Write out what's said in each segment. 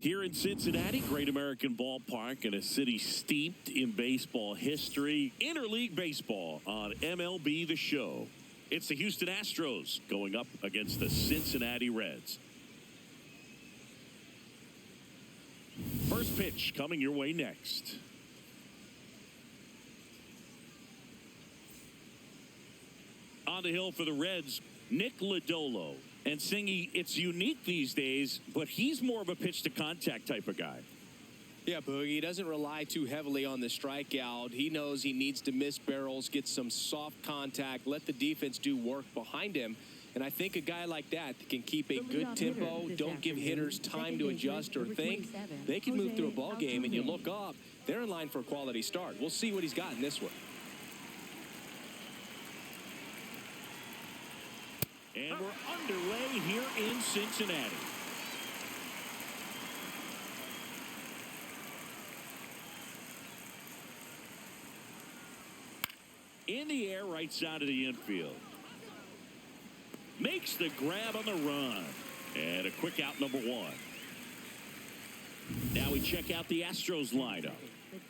Here in Cincinnati, great American ballpark and a city steeped in baseball history. Interleague baseball on MLB The Show. It's the Houston Astros going up against the Cincinnati Reds. First pitch coming your way next. On the hill for the Reds, Nick Lodolo. And Singy, it's unique these days, but he's more of a pitch-to-contact type of guy. Yeah, Boogie, he doesn't rely too heavily on the strikeout. He knows he needs to miss barrels, get some soft contact, let the defense do work behind him. And I think a guy like that can keep a good tempo, don't give hitters time to adjust or think. They can move through a ball game, and you look up, they're in line for a quality start. We'll see what he's got in this one. And we're underway here in Cincinnati. In the air, right side of the infield. Makes the grab on the run. And a quick out, number one. Now we check out the Astros lineup.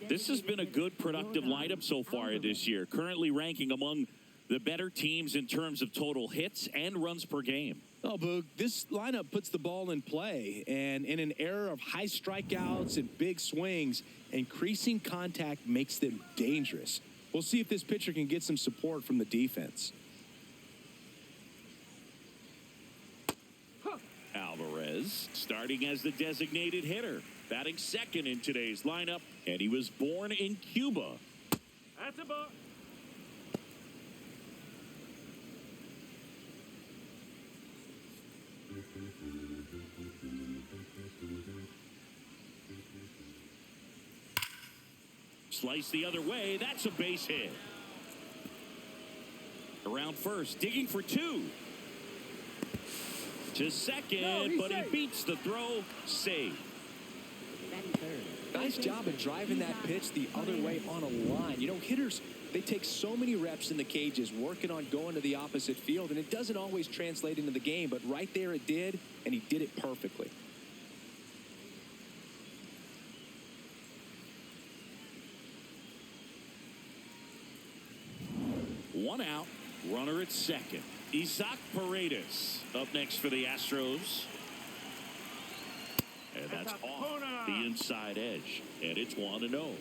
This has been a good, productive lineup so far this year. Currently ranking among the better teams in terms of total hits and runs per game. Oh, Boog, this lineup puts the ball in play. And in an era of high strikeouts and big swings, increasing contact makes them dangerous. We'll see if this pitcher can get some support from the defense. Alvarez starting as the designated hitter, batting second in today's lineup, and he was born in Cuba. That's a ball. Slice the other way. That's a base hit. Around first, digging for two. To second, but he beats the throw. Save. Nice job of driving that pitch the other way on a line. You know, hitters, they take so many reps in the cages working on going to the opposite field, and it doesn't always translate into the game, but right there it did, and he did it perfectly. One out, runner at second. Isaac Paredes up next for the Astros. And that's off the inside edge. And it's 1-0.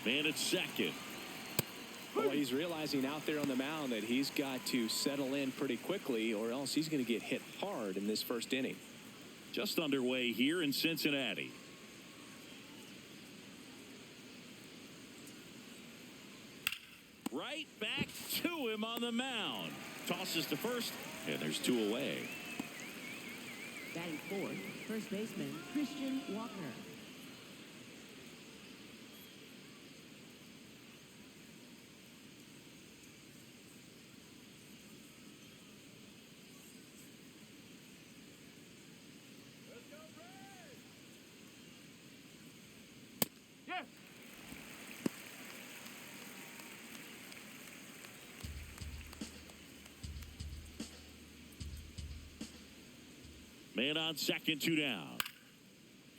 Man at second. Well, he's realizing out there on the mound that he's got to settle in pretty quickly, or else he's going to get hit hard in this first inning. Just underway here in Cincinnati. Right back to him on the mound. Tosses to first, and there's two away. Batting fourth, first baseman Christian Walker. Man on second, two down.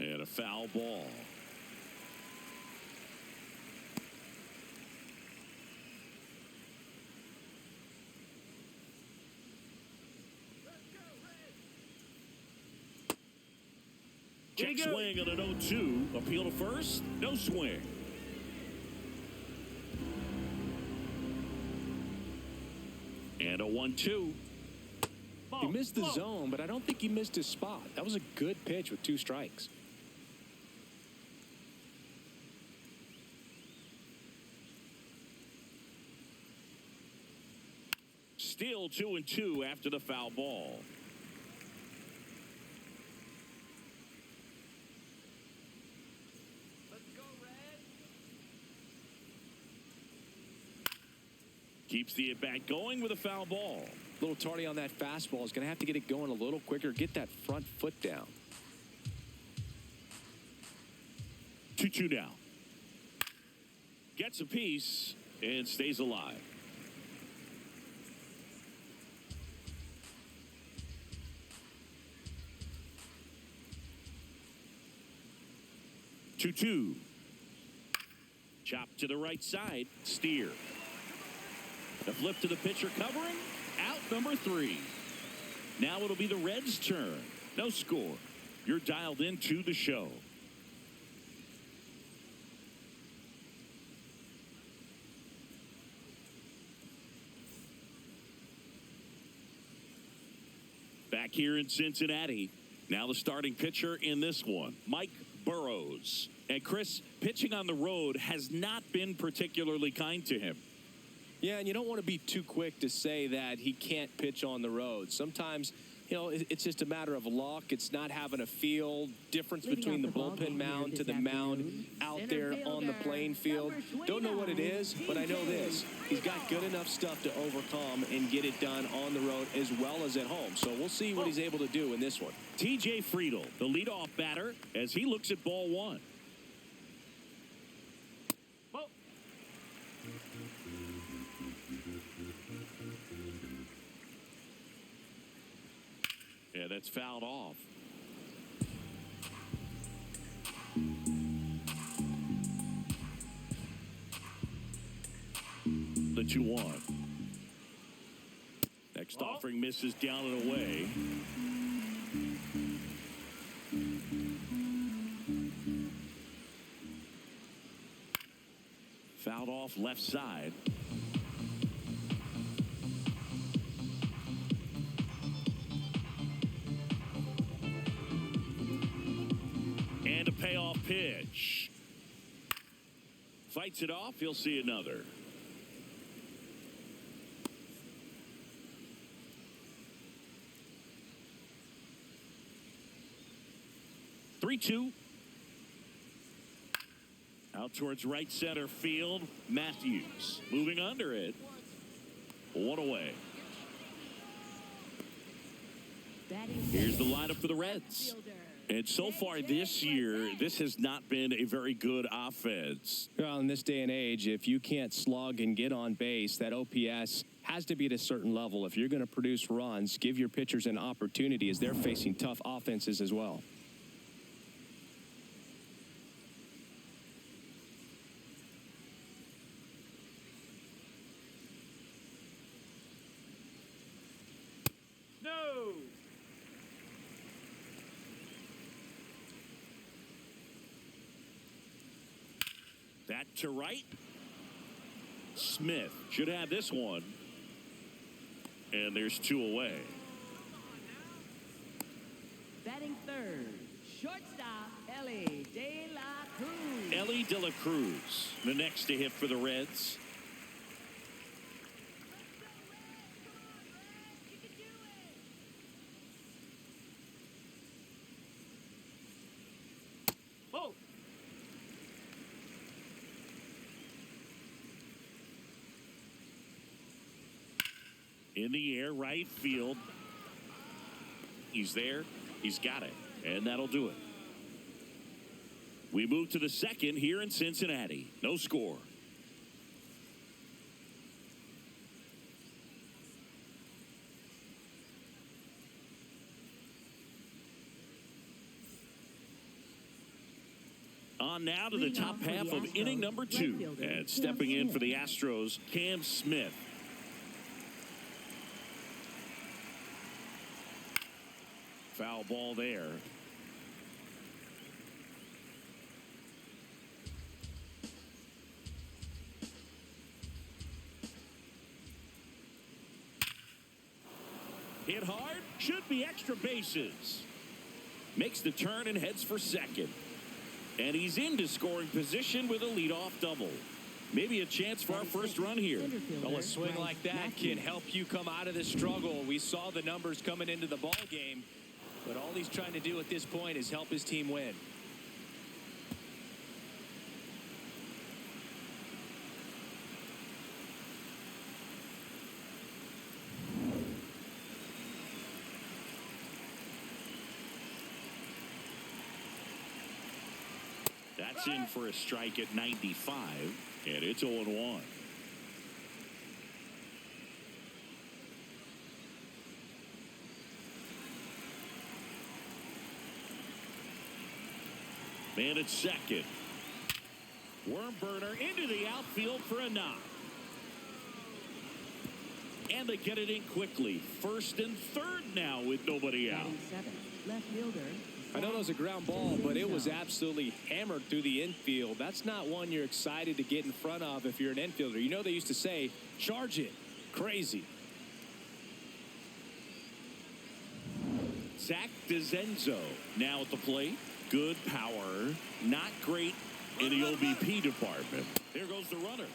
And a foul ball. Check swing on an 0-2. Appeal to first. No swing. And a 1-2. He missed the zone, but I don't think he missed his spot. That was a good pitch with two strikes. Still 2-2 after the foul ball. Keeps the at-bat going with a foul ball. A little tardy on that fastball. He's going to have to get it going a little quicker. Get that front foot down. 2-2 now. Gets a piece and stays alive. Two. Chop to the right side. Steer. The flip to the pitcher covering. Out number 3. Now it'll be the Reds' turn. No score. You're dialed into the show. Back here in Cincinnati. Now the starting pitcher in this one, Mike Burrows. And Chris, pitching on the road has not been particularly kind to him. Yeah, and you don't want to be too quick to say that he can't pitch on the road. Sometimes, you know, it's just a matter of luck. It's not having a feel. Difference between the bullpen mound to the mound out there on the playing field. Don't know what it is, but I know this. He's got good enough stuff to overcome and get it done on the road as well as at home. So we'll see what he's able to do in this one. TJ Friedl, the leadoff batter, as he looks at ball 1. Yeah, that's fouled off. The 2-1. Next offering misses down and away. Fouled off left side. And a payoff pitch. Fights it off. He'll see another. Three-two. Out towards right center field. Matthews moving under it. 1 away. Here's the lineup for the Reds. And so far this year, this has not been a very good offense. Well, in this day and age, if you can't slug and get on base, that OPS has to be at a certain level. If you're going to produce runs, give your pitchers an opportunity as they're facing tough offenses as well. That to right. Smith should have this one. And there's 2 away. Batting third, shortstop, Ellie De La Cruz. Ellie De La Cruz, the next to hit for the Reds. In the air, right field. He's there. He's got it. And that'll do it. We move to the second here in Cincinnati. No score. On now to the top half of inning number 2. And stepping in for the Astros, Cam Smith. Foul ball there. Hit hard, should be extra bases. Makes the turn and heads for second. And he's into scoring position with a leadoff double. Maybe a chance for our first run here. Well, a swing like that can help you come out of this struggle. We saw the numbers coming into the ball game. But all he's trying to do at this point is help his team win. That's in for a strike at 95, and it's 0-1. Man at second. Worm burner into the outfield for a knock. And they get it in quickly. First and third now with nobody out. Left fielder. I know it was a ground ball, but it was absolutely hammered through the infield. That's not one you're excited to get in front of if you're an infielder. You know they used to say, charge it. Crazy. Zach DeZenzo now at the plate. Good power. Not great in the OBP department. There goes the runner.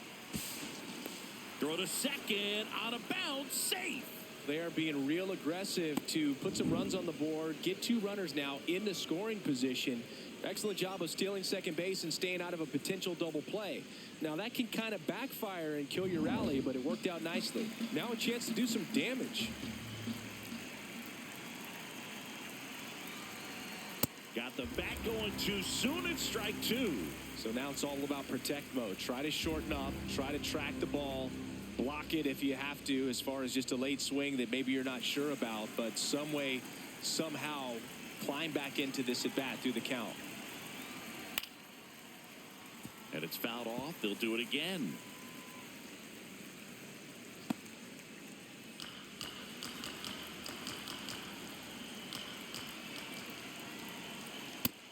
Throw to second. Out of bounds. Safe. They are being real aggressive to put some runs on the board. Get 2 runners now in the scoring position. Excellent job of stealing second base and staying out of a potential double play. Now that can kind of backfire and kill your rally, but it worked out nicely. Now a chance to do some damage. Got the bat going too soon. It's strike 2. So now it's all about protect mode. Try to shorten up. Try to track the ball. Block it if you have to, as far as just a late swing that maybe you're not sure about, but some way, somehow climb back into this at bat through the count. And it's fouled off. They'll do it again.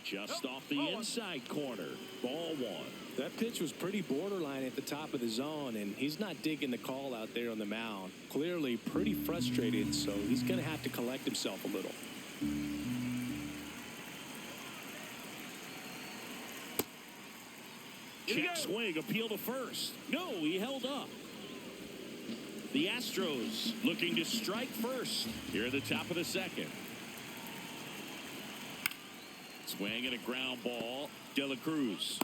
Just off the inside corner. Ball 1. That pitch was pretty borderline at the top of the zone, and he's not digging the call out there on the mound. Clearly pretty frustrated, so he's going to have to collect himself a little. Check swing, appeal to first. No, he held up. The Astros looking to strike first here at the top of the second. Swing and a ground ball. De La Cruz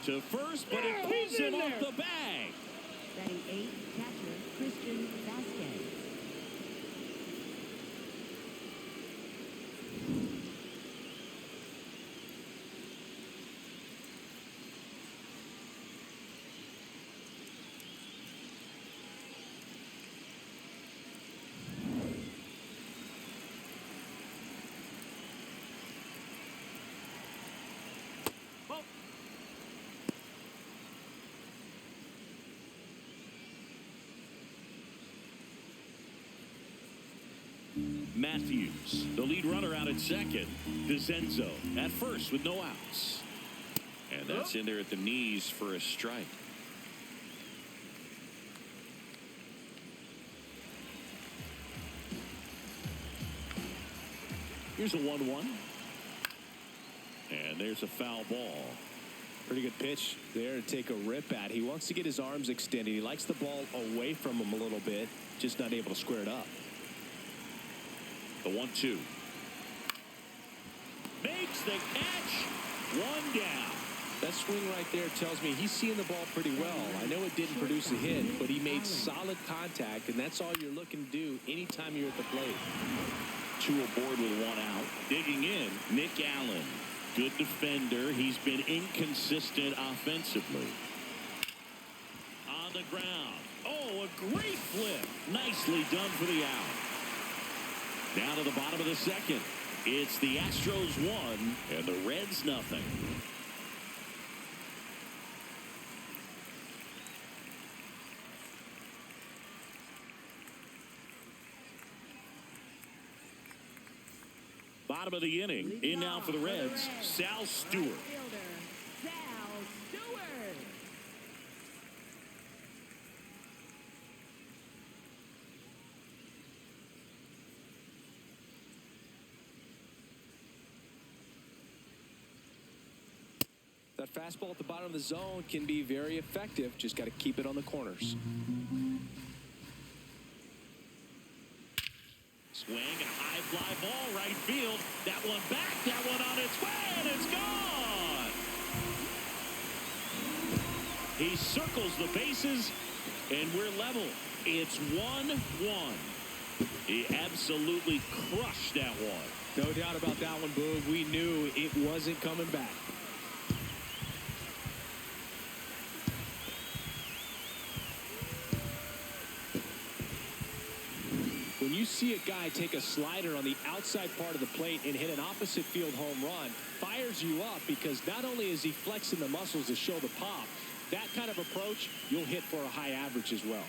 to first, but it pulls him off the bag. Batting 8, catcher Christian Vasquez. Matthews, the lead runner out at second. DeZenzo at first with no outs. And that's in there at the knees for a strike. Here's a 1-1. And there's a foul ball. Pretty good pitch there to take a rip at. He wants to get his arms extended. He likes the ball away from him a little bit, just not able to square it up. The 1-2. Makes the catch. 1 down. That swing right there tells me he's seeing the ball pretty well. I know it didn't produce a hit, but he made solid contact, and that's all you're looking to do anytime you're at the plate. 2 aboard with 1 out. Digging in, Nick Allen. Good defender. He's been inconsistent offensively. On the ground. Oh, a great flip. Nicely done for the out. Down to the bottom of the second. It's the Astros 1 and the Reds nothing. Bottom of the inning. In now for the Reds, Sal Stewart. Sal Stewart. That fastball at the bottom of the zone can be very effective. Just got to keep it on the corners. Swing and a high fly ball right field. That one back, that one on its way, and it's gone. He circles the bases, and we're level. It's 1-1. He absolutely crushed that one. No doubt about that one, Boog. We knew it wasn't coming back. see a guy take a slider on the outside part of the plate and hit an opposite field home run, fires you up because not only is he flexing the muscles to show the pop, that kind of approach, you'll hit for a high average as well.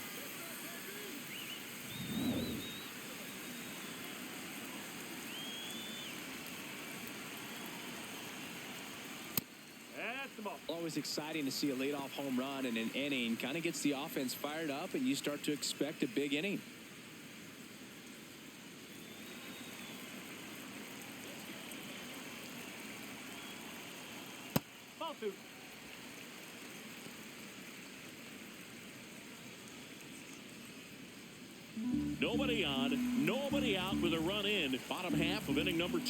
That's the ball. Always exciting to see a leadoff home run in an inning. Kind of gets the offense fired up, and you start to expect a big inning. Ball two. Nobody on, nobody out with a run in. Bottom half of inning number 2.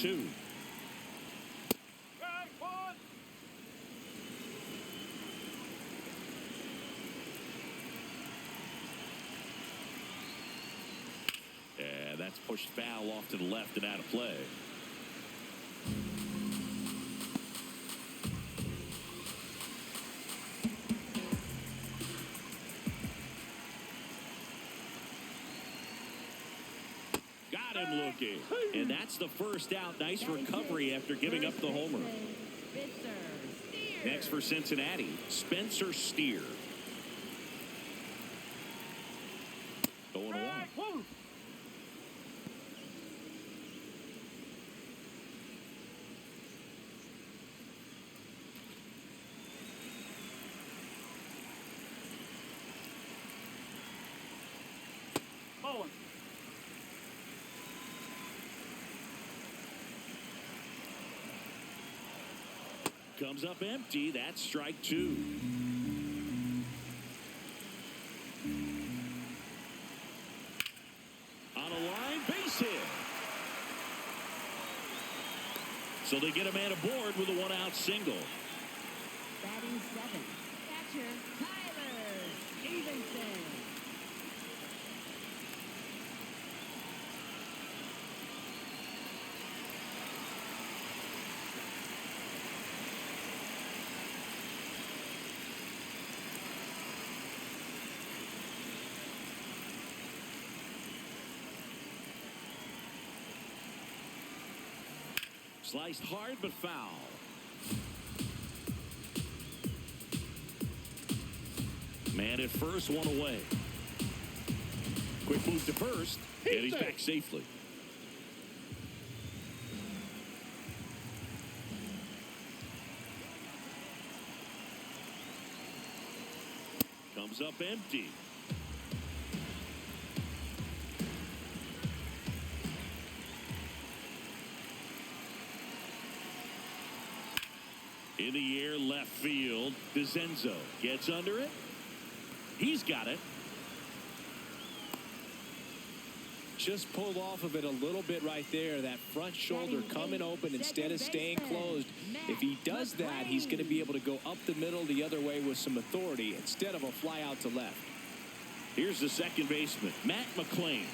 Strike one. And that's pushed foul off to the left and out of play. Got him looking. And that's the first out. Nice recovery after giving up the homer. Next for Cincinnati, Spencer Steer. Going one. Strike one. Ball one. Comes up empty. That's strike 2. On a line, base hit. So they get a man aboard with a 1-out single. Batting 7th, catcher Tyler Stevenson. Sliced hard but foul. Man at first, one away. Quick move to first, and he's back safely. Comes up empty. In the air, left field. DeZenzo gets under it. He's got it. Just pulled off of it a little bit right there. That front shoulder coming open instead of staying closed. If he does that, he's going to be able to go up the middle the other way with some authority instead of a fly out to left. Here's the second baseman, Matt McClain.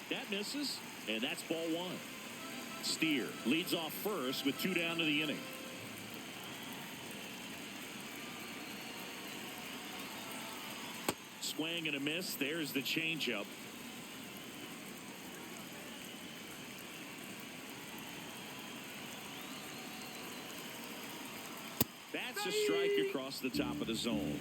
That misses, and that's ball 1. Steer leads off first with 2 down to the inning. Swing and a miss. There's the changeup. That's a strike across the top of the zone.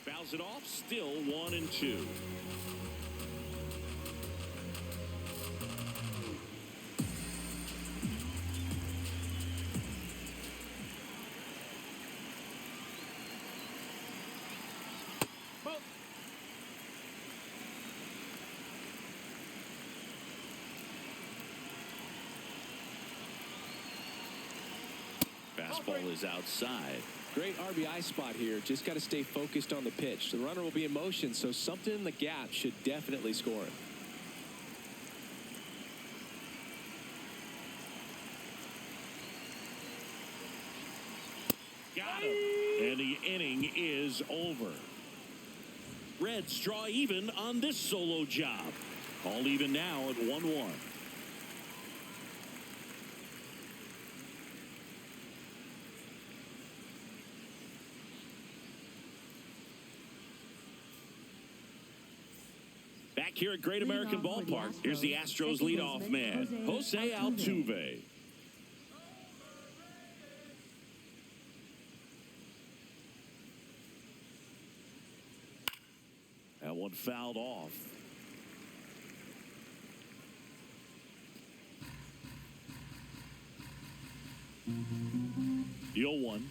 Fouls it off. Still 1-2. Fastball is outside. Great RBI spot here. Just got to stay focused on the pitch. The runner will be in motion, so something in the gap should definitely score him. Got him. And the inning is over. Reds draw even on this solo job. All even now at 1-1. Back here at Great American Ballpark, here's the Astros leadoff man, Jose Altuve. That one fouled off. The 0-1.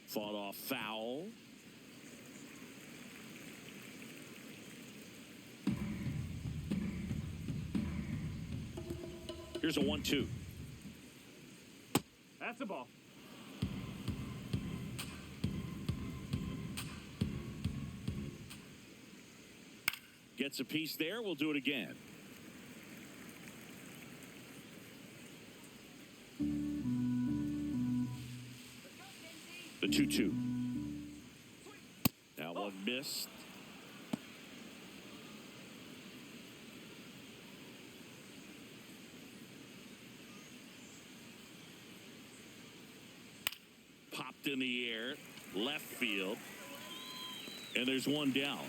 Fought off foul. Here's a 1-2. That's a ball. Gets a piece there. We'll do it again. The 2-2. That one missed. Popped in the air, left field. And there's one down.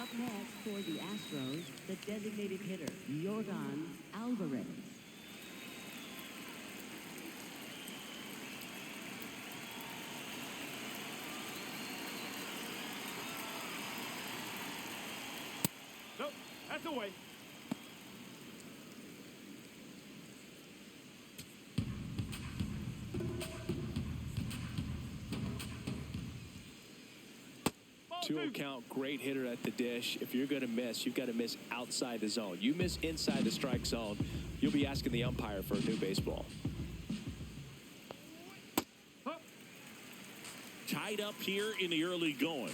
Up next for the Astros, the designated hitter, Yordan Alvarez. Nope, that's away. Ball 2-0 count, great hitter at the dish. If you're going to miss, you've got to miss outside the zone. You miss inside the strike zone, you'll be asking the umpire for a new baseball. Tied up here in the early going.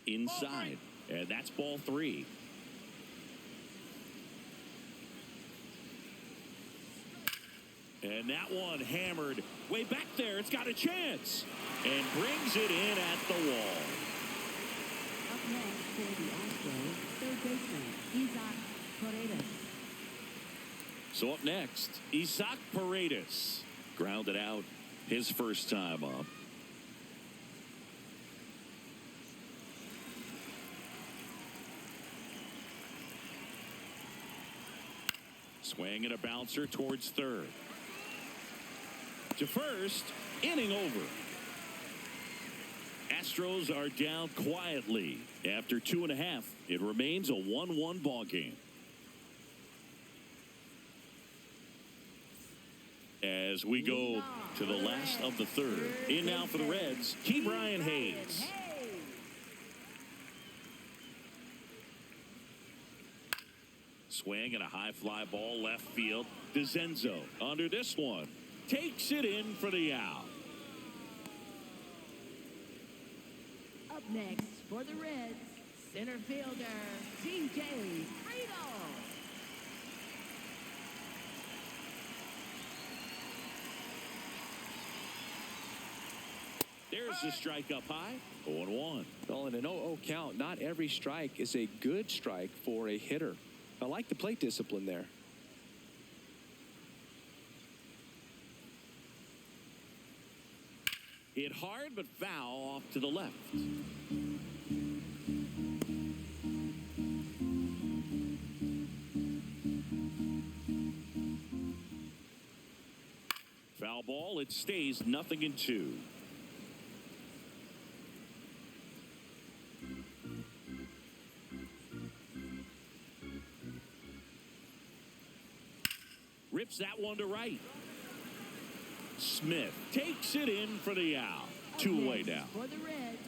Inside. And that's ball 3. And that one hammered way back there. It's got a chance. And brings it in at the wall. Up next for the Astros, third baseman, Isaac Paredes. So up next, Isaac Paredes. Grounded out his first time up. Swing and a bouncer towards third. To first, inning over. Astros are down quietly. After 2.5, it remains a 1-1 ball game. As we go to the last of the third. In now for the Reds, Brian Hayes. Swing and a high fly ball left field. DeZenzo under this one. Takes it in for the out. Up next for the Reds, center fielder, DJ Friedel. There's the strike up high. 0-1. Well, in an 0-0 count, not every strike is a good strike for a hitter. I like the plate discipline there. Hit hard but foul off to the left. Foul ball. It stays 0-2. Rips that one to right. Smith takes it in for the out. 2 away now. For the Reds,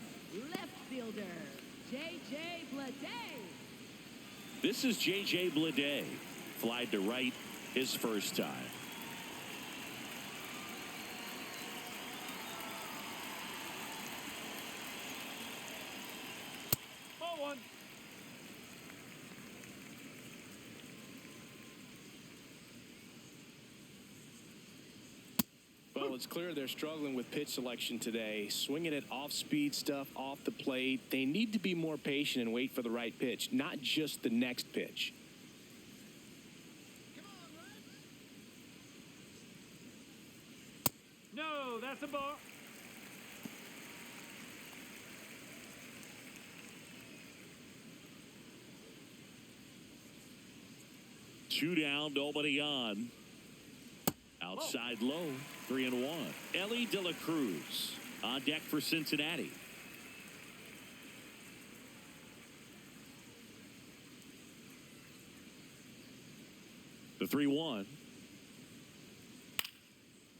left fielder, J.J. Bleday. This is J.J. Bleday. Flied to right his first time. Ball 1. Well, it's clear they're struggling with pitch selection today. Swinging at off-speed stuff off the plate. They need to be more patient and wait for the right pitch, not just the next pitch. No, that's a ball. Two down, nobody on. Outside low, 3-1. Ellie De La Cruz on deck for Cincinnati. The 3-1.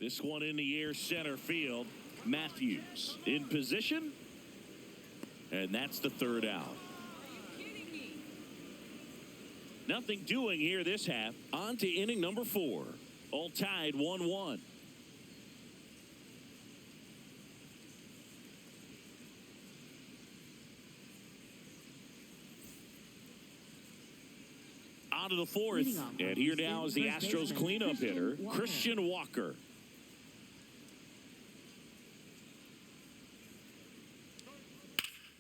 This one in the air, center field. Matthews in position. And that's the third out. Nothing doing here this half. On to inning number 4. All tied 1-1. On to the 4th. And here now is the Astros cleanup hitter, Christian Walker.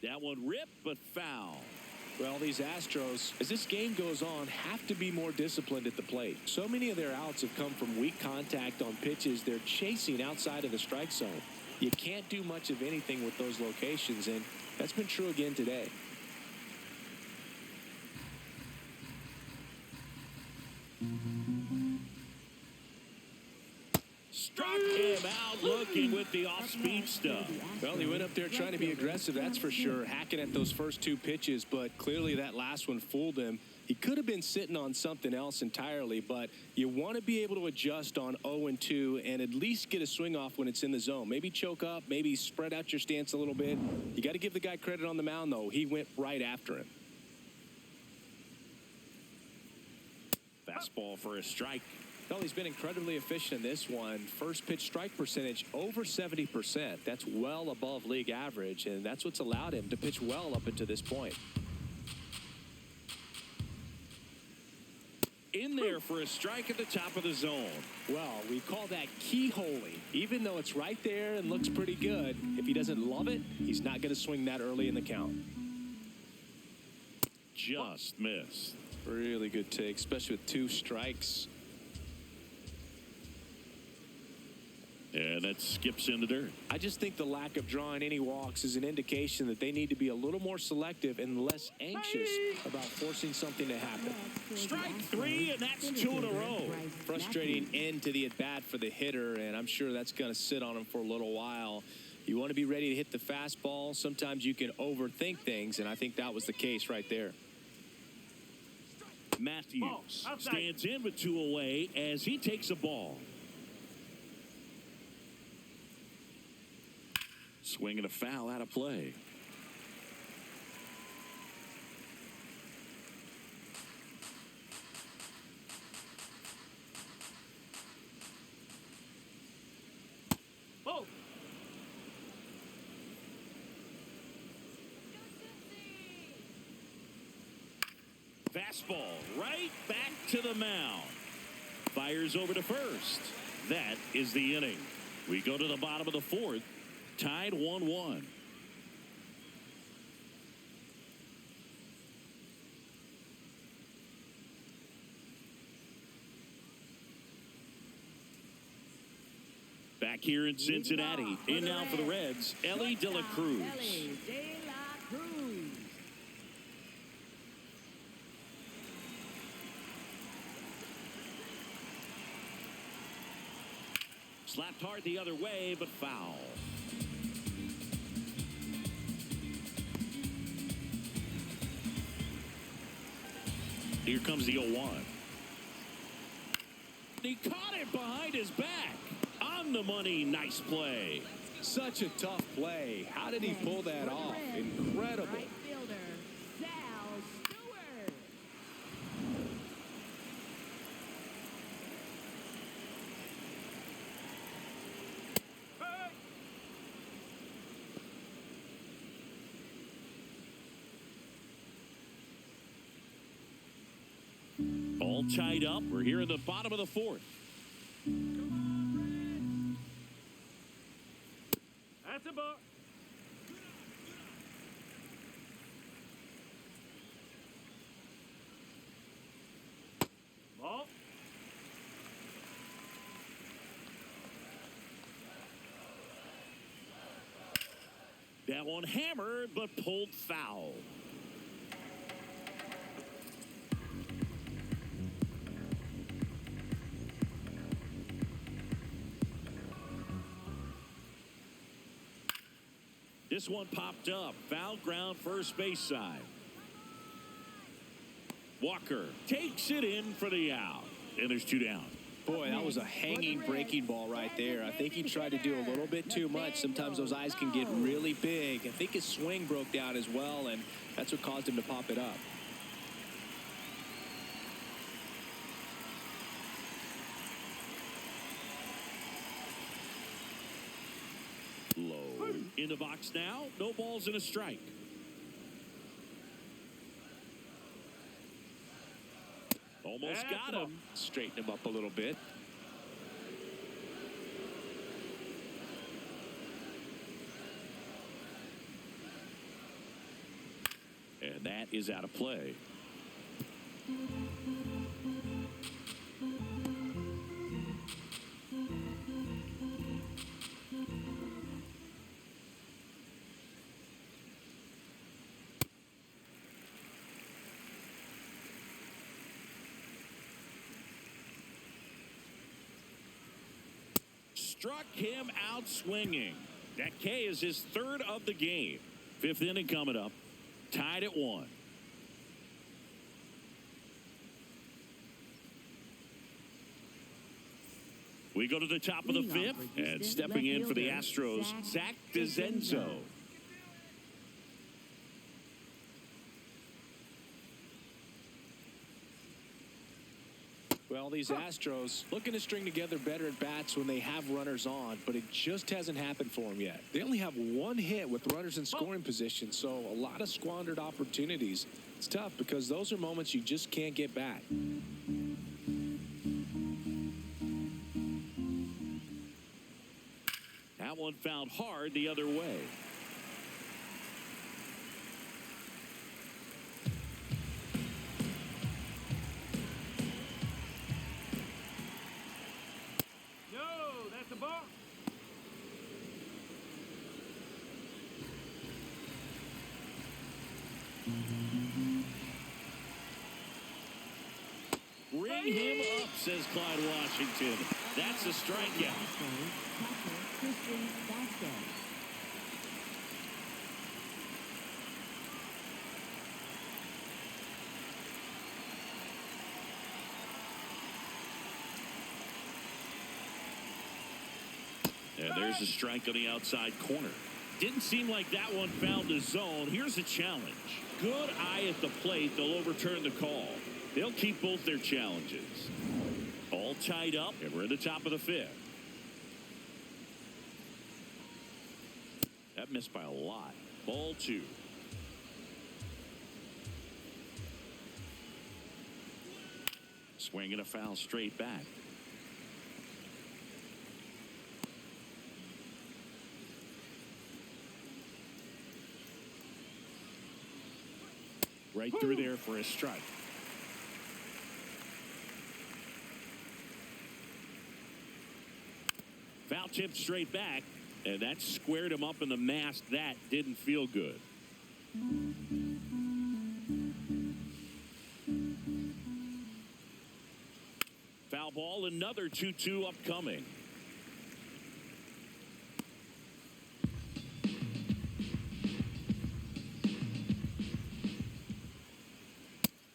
That one ripped, but foul. Well, these Astros, as this game goes on, have to be more disciplined at the plate. So many of their outs have come from weak contact on pitches they're chasing outside of the strike zone. You can't do much of anything with those locations, and that's been true again today. Struck him out looking with the off-speed stuff. Well, he went up there trying to be aggressive, that's for sure, hacking at those first 2 pitches, but clearly that last one fooled him. He could have been sitting on something else entirely, but you want to be able to adjust on 0-2 and at least get a swing off when it's in the zone. Maybe choke up, maybe spread out your stance a little bit. You got to give the guy credit on the mound, though. He went right after him. Fastball for a strike. Well, he's been incredibly efficient in this one. First pitch strike percentage over 70%. That's well above league average, and that's what's allowed him to pitch well up until this point. In there for a strike at the top of the zone. Well, we call that keyholing. Even though it's right there and looks pretty good, if he doesn't love it, he's not going to swing that early in the count. Just missed. Really good take, especially with 2 strikes. And that skips into dirt. I just think the lack of drawing any walks is an indication that they need to be a little more selective and less anxious about forcing something to happen. Strike 3, and that's 2 in a row. Frustrating end to the at-bat for the hitter, and I'm sure that's going to sit on him for a little while. You want to be ready to hit the fastball. Sometimes you can overthink things, and I think that was the case right there. Matthews stands in with 2 away as he takes a ball. Swing and a foul out of play. Oh. Fastball right back to the mound. Fires over to first. That is the inning. We go to the bottom of the 4th. Tied 1-1. Back here in Cincinnati. In now for the Reds, Ellie De La Cruz. Slapped hard the other way, but foul. Here comes the 0-1. He caught it behind his back. On the money, nice play. Such a tough play. How did he pull that off? Incredible. Right fielder, Sal Stewart. All tied up. We're here in the bottom of the 4th. That's a ball. Ball. That one hammered, but pulled foul. This one popped up. Foul ground, first base side. Walker takes it in for the out. And there's 2 down. Boy, that was a hanging breaking ball right there. I think he tried to do a little bit too much. Sometimes those eyes can get really big. I think his swing broke down as well, and that's what caused him to pop it up. Low in the box now. No balls and a strike. Almost got him. Straighten him up a little bit. And that is out of play. Struck him out swinging. That K is his 3rd of the game. 5th inning coming up. Tied at 1. We go to the top of the 5th, and stepping in for the Astros, Zach DeZenzo. Well, these Astros looking to string together better at bats when they have runners on, but it just hasn't happened for them yet. They only have 1 hit with runners in scoring position, so a lot of squandered opportunities. It's tough because those are moments you just can't get back. That one fouled hard the other way. Ring him up, says Clyde Washington. That's a strikeout. And there's a strike on the outside corner. Didn't seem like that one found the zone. Here's a challenge. Good eye at the plate. They'll overturn the call. They'll keep both their challenges. All tied up, and we're in the top of the 5th. That missed by a lot. Ball 2. Swinging a foul straight back. Right through there for a strike. Foul tip straight back, and that squared him up in the mask. That didn't feel good. Foul ball, another 2-2 upcoming.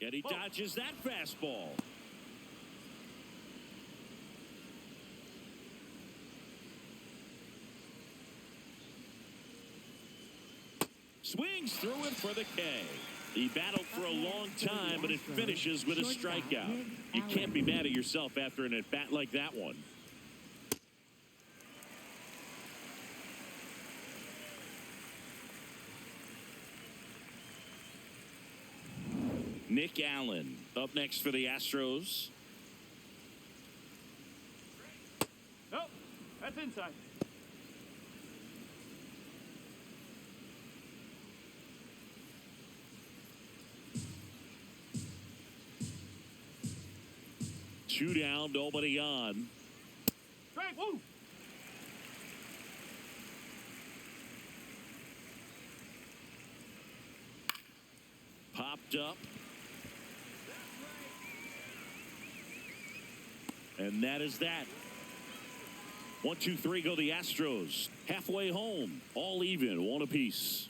And he dodges that fastball. Swings through it for the K. He battled for a long time, but it finishes with a strikeout. You can't be mad at yourself after an at-bat like that one. Nick Allen up next for the Astros. Nope, that's inside. Two down, nobody on. Strike, woo! chopped up. And that is that. 1, 2, 3 go the Astros. Halfway home, all even, 1 apiece.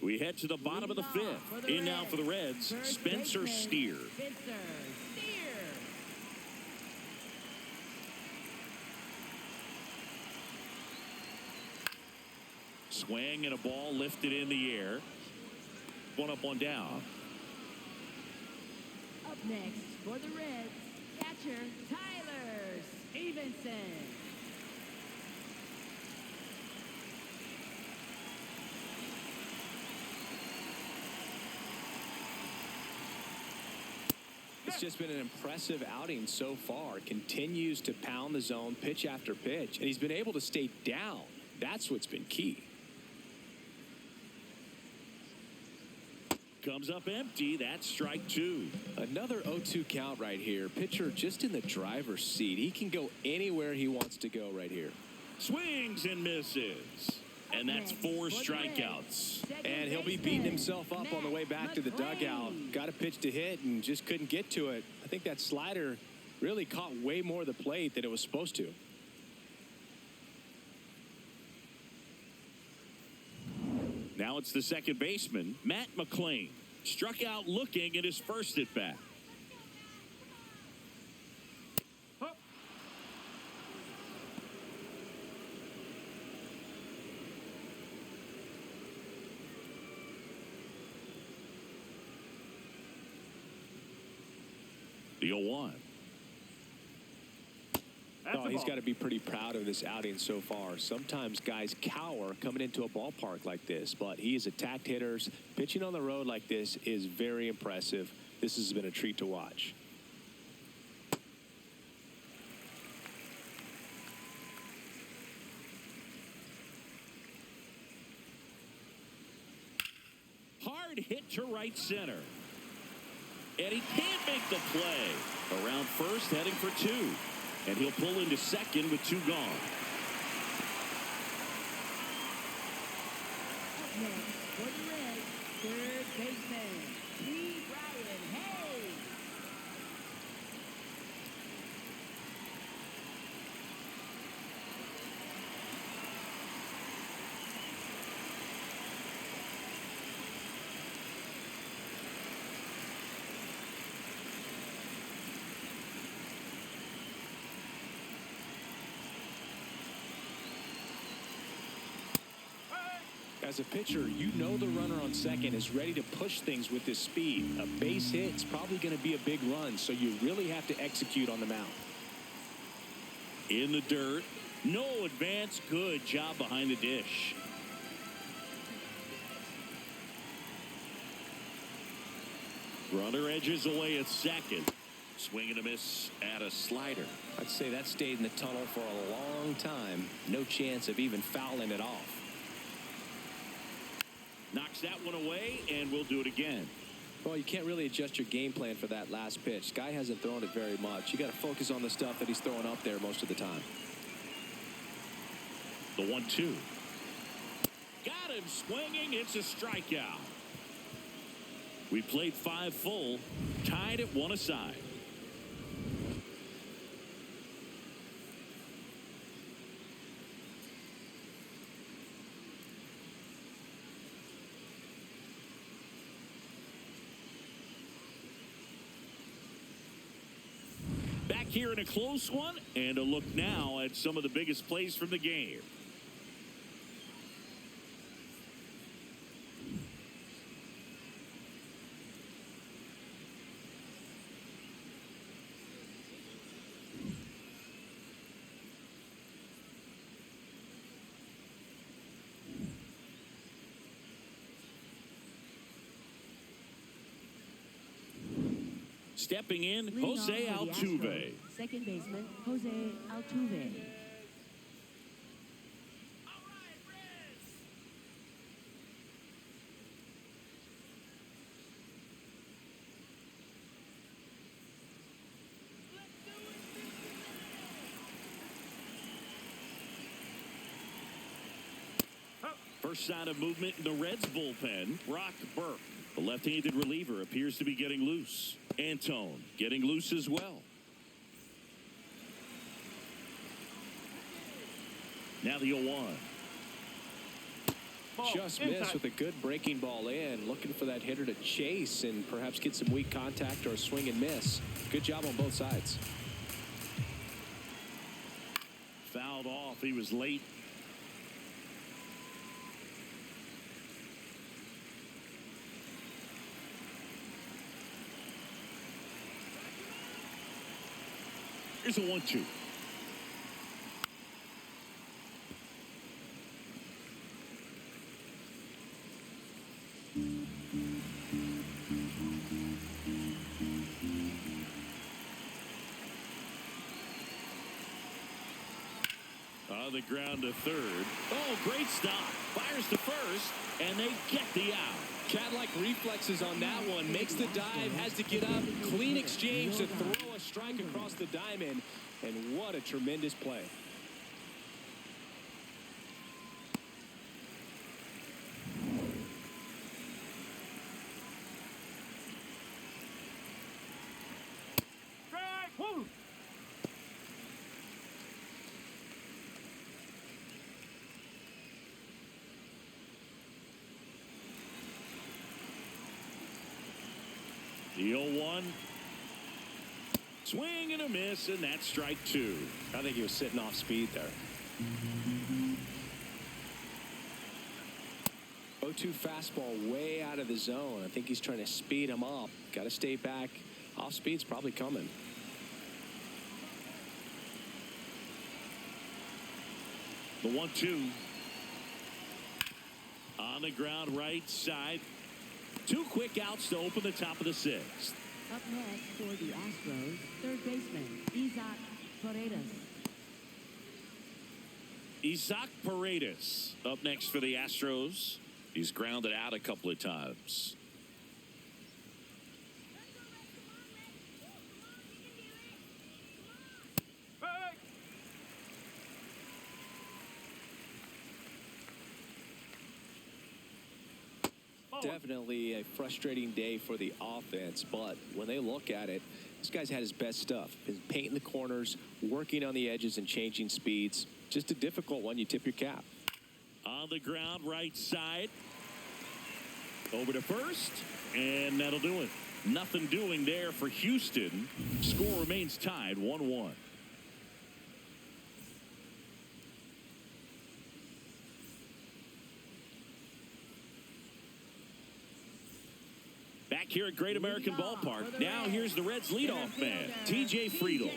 We head to the bottom of the 5th. In now for the Reds, Spencer Steer. Swing and a ball lifted in the air. 1 up, 1 down. Up next for the Reds, catcher Tyler Stevenson. It's just been an impressive outing so far. Continues to pound the zone pitch after pitch, and he's been able to stay down. That's what's been key. Comes up empty. That's strike 2. Another 0-2 count right here. Pitcher just in the driver's seat. He can go anywhere he wants to go right here. Swings and misses. And that's 4 strikeouts. And he'll be beating himself up on the way back to the dugout. Got a pitch to hit and just couldn't get to it. I think that slider really caught way more of the plate than it was supposed to. Now it's the second baseman, Matt McClain. Struck out looking at his first at bat. The 0-1. Oh, he's got to be pretty proud of this outing so far. Sometimes guys cower coming into a ballpark like this, but he has attacked hitters. Pitching on the road like this is very impressive. This has been a treat to watch. Hard hit to right center. And he can't make the play. Around first, heading for 2. And he'll pull into second with 2 gone. Up next for the Reds, third baseman, T. Brian Hayes. As a pitcher, you know the runner on second is ready to push things with his speed. A base hit is probably going to be a big run, so you really have to execute on the mound. In the dirt. No advance. Good job behind the dish. Runner edges away at second. Swing and a miss at a slider. I'd say that stayed in the tunnel for a long time. No chance of even fouling it off. Knocks that one away, and we'll do it again. Well, you can't really adjust your game plan for that last pitch. Guy hasn't thrown it very much. You got to focus on the stuff that he's throwing up there most of the time. The 1-2. Got him swinging. It's a strikeout. We played 5 full, tied at 1 aside. Back here in a close one, and a look now at some of the biggest plays from the game. Stepping in, Leading Jose off for the Altuve. Astros, second baseman, Jose Altuve. First sign of movement in the Reds bullpen. Brock Burke, the left-handed reliever, appears to be getting loose. Antone getting loose as well. Now the 0-1. Just missed with a good breaking ball in. Looking for that hitter to chase and perhaps get some weak contact or a swing and miss. Good job on both sides. Fouled off. He was late. Here's a 1-2. On the ground to third. Oh, great stop. Fires to first, and they get the out. Cat-like reflexes on that one. Makes the dive, has to get up. Clean exchange to throw a strike across the diamond. And what a tremendous play. Strike! Woo! The 0-1. Swing and a miss, and that's strike 2. I think he was sitting off speed there. 0-2 fastball way out of the zone. I think he's trying to speed him up. Got to stay back. Off speed's probably coming. The 1-2. On the ground right side. 2 quick outs to open the top of the 6th. Up next for the Astros, third baseman, Isaac Paredes. Isaac Paredes up next for the Astros. He's grounded out a couple of times. Strike! Definitely a frustrating day for the offense, but when they look at it, this guy's had his best stuff. Been painting the corners, working on the edges and changing speeds. Just a difficult one. You tip your cap. On the ground right side. Over to first, and that'll do it. Nothing doing there for Houston. Score remains tied 1-1. Back here at Great American Ballpark. Now here's the Reds leadoff man, TJ Friedl.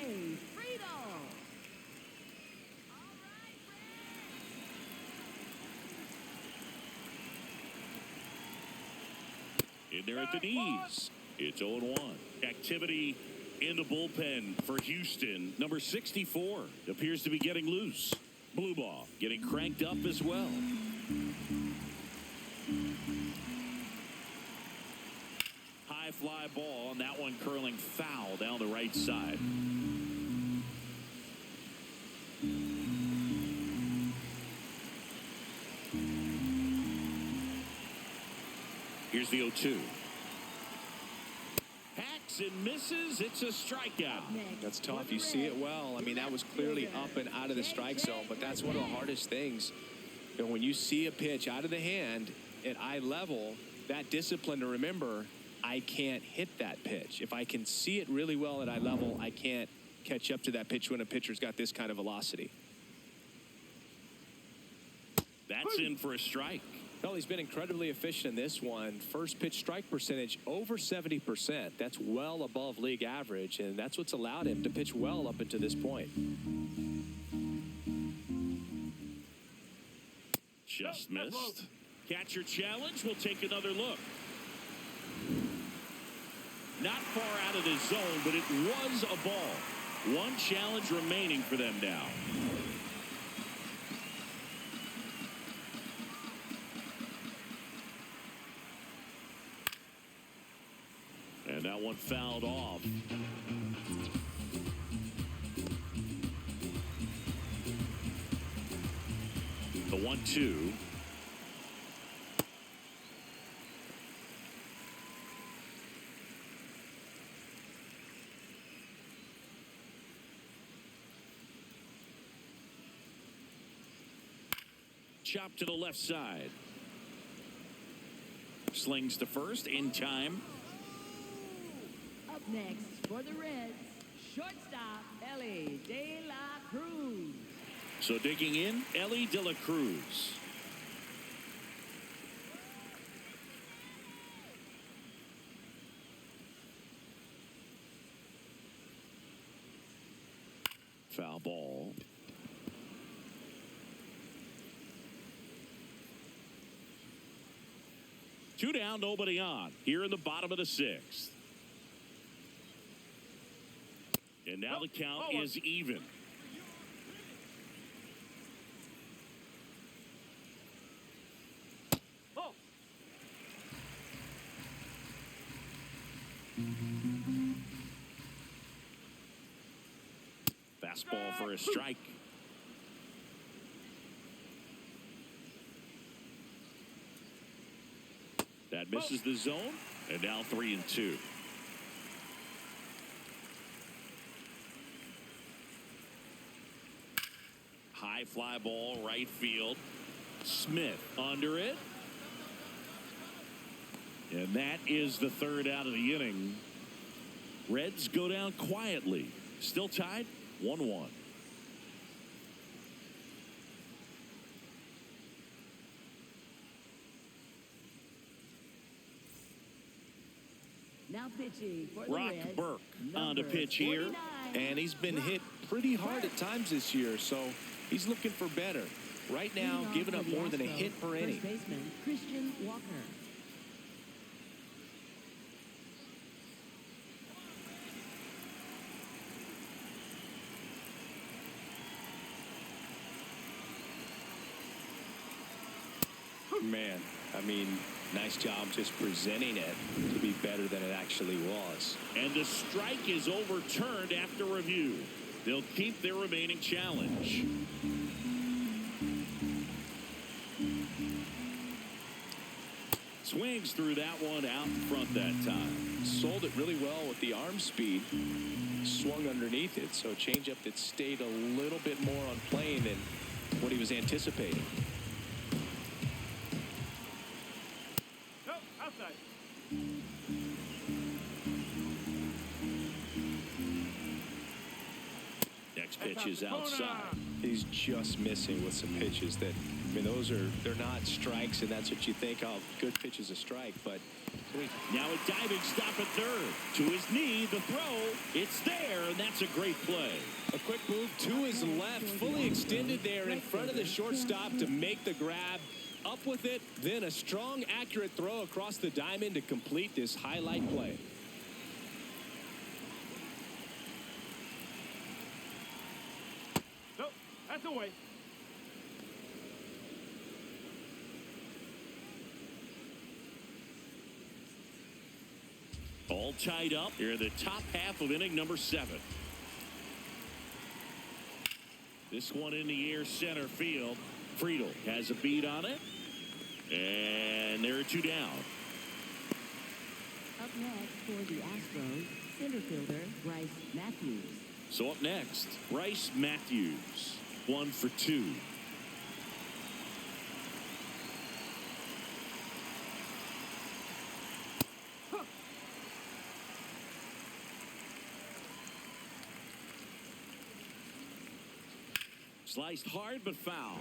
In there at the knees. It's 0-1. Activity in the bullpen for Houston. Number 64 appears to be getting loose. Blue ball getting cranked up as well. High fly ball, and that one curling foul down the right side. Here's the 0-2. Hacks and misses. It's a strikeout. That's tough. You see it well. I mean, that was clearly up and out of the strike zone, but that's one of the hardest things. You know, when you see a pitch out of the hand at eye level, that discipline to remember, I can't hit that pitch. If I can see it really well at eye level, I can't catch up to that pitch when a pitcher's got this kind of velocity. That's in for a strike. Well, he's been incredibly efficient in this one. First pitch strike percentage over 70%. That's well above league average, and that's what's allowed him to pitch well up until this point. Just missed. Catcher challenge. We'll take another look. Not far out of the zone, but it was a ball. One challenge remaining for them now. And that one fouled off. The 1-2. Chop to the left side. Slings to first in time. Up next for the Reds, shortstop Ellie De La Cruz. So digging in, Ellie De La Cruz. Foul ball. Two down, nobody on. Here in the bottom of the sixth. And now the count is even. Oh. Fastball for a strike. That misses the zone, and now 3-2. High fly ball, right field. Smith under it. And that is the third out of the inning. Reds go down quietly. Still tied, 1-1. Now pitching for the Rock Reds, Burke on to pitch here. 49. And he's been hit pretty hard at times this year, so he's looking for better. Right now, Leading off giving for up the more than a Astros, hit per first inning. baseman Christian Walker. Man, I mean, nice job just presenting it to be better than it actually was. And the strike is overturned after review. They'll keep their remaining challenge. Swings through that one out in front that time. Sold it really well with the arm speed. Swung underneath it, so a changeup that stayed a little bit more on plane than what he was anticipating. No, outside. Next pitch is outside. He's just missing with some pitches that, I mean, they're not strikes, and that's what you think of. Good pitch is a strike, but Now a diving stop at third. To his knee, the throw. It's there, and that's a great play. a quick move to his left, fully extended there in front of the shortstop to make the grab. Up with it, then a strong, accurate throw across the diamond to complete this highlight play. Nope, that's away. All tied up here in the top half of inning number 7. This one in the air center field. Friedel has a beat on it. And there are 2 down. Up next for the Astros, center fielder Bryce Matthews. So up next, Bryce Matthews. 1 for 2. Sliced hard but foul.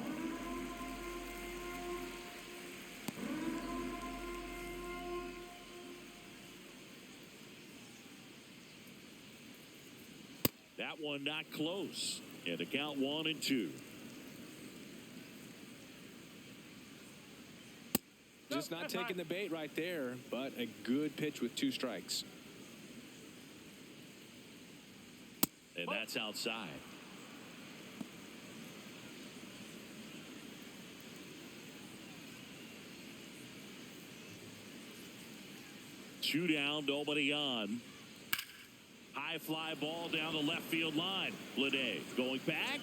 That one not close. And the count 1-2. Just not taking the bait right there, but a good pitch with 2 strikes. And that's outside. Two down, nobody on. High fly ball down the left field line. Blade going back.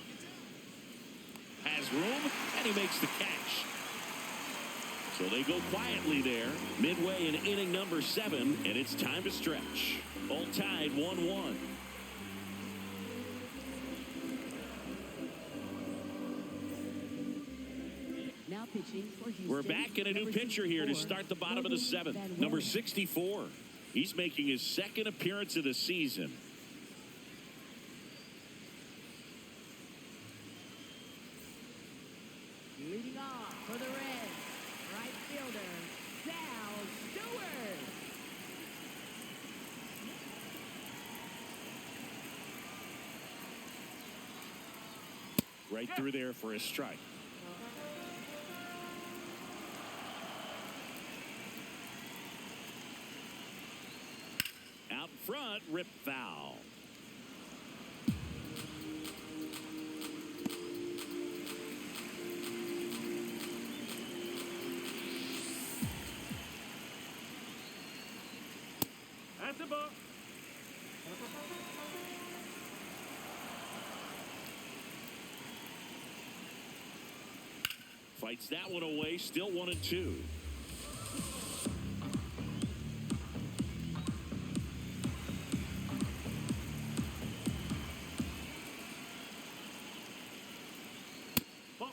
Has room, and he makes the catch. So they go quietly there. Midway in inning number 7, and it's time to stretch. All tied 1-1. Now Pitching for Houston, We're back in a new number pitcher here to 64, start the bottom of the seventh. Van Number Wert. 64. He's making his second appearance of the season. Leading off for the Reds, right fielder, Sal Stewart. Right through there for a strike. Out front, rip foul. That's a ball. Fights that one away, still 1-2. Ball.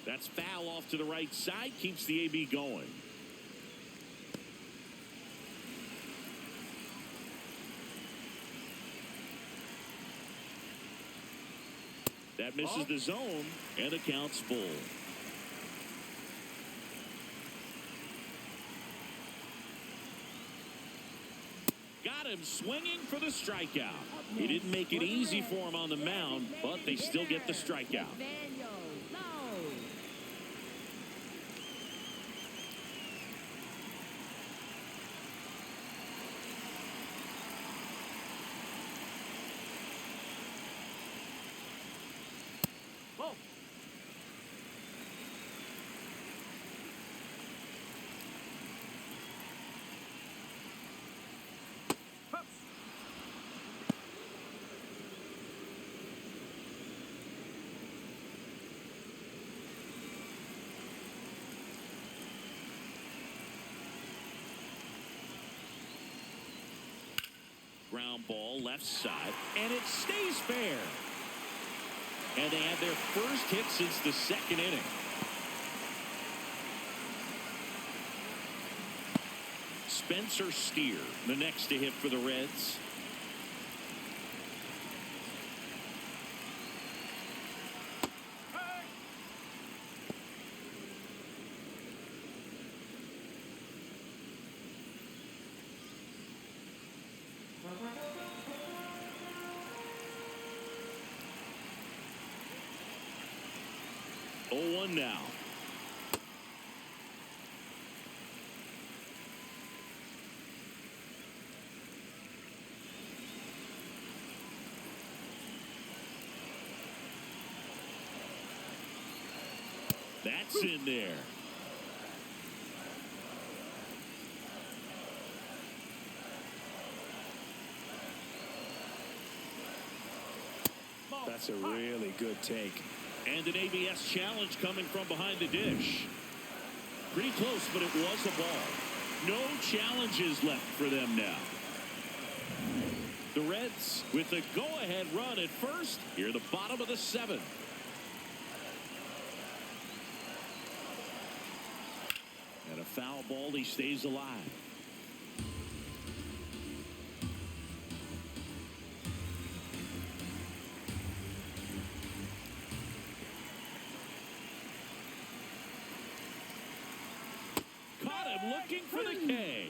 That's foul off to the right side, keeps the AB going. That misses the zone, and the count's full. Got him swinging for the strikeout. He didn't make it easy for him on the mound, but they still get the strikeout. Ball. Hup. Ground ball left side, and it stays fair. And they had their first hit since the second inning. Spencer Steer, the next to hit for the Reds. Hey. Oh, 1 now. That's in there. Ball. That's a really good take. And an ABS challenge coming from behind the dish. Pretty close, but it was a ball. No challenges left for them now. The Reds with a go-ahead run at first. Here, the bottom of the seventh. And a foul ball, he stays alive. Caught him looking for the K.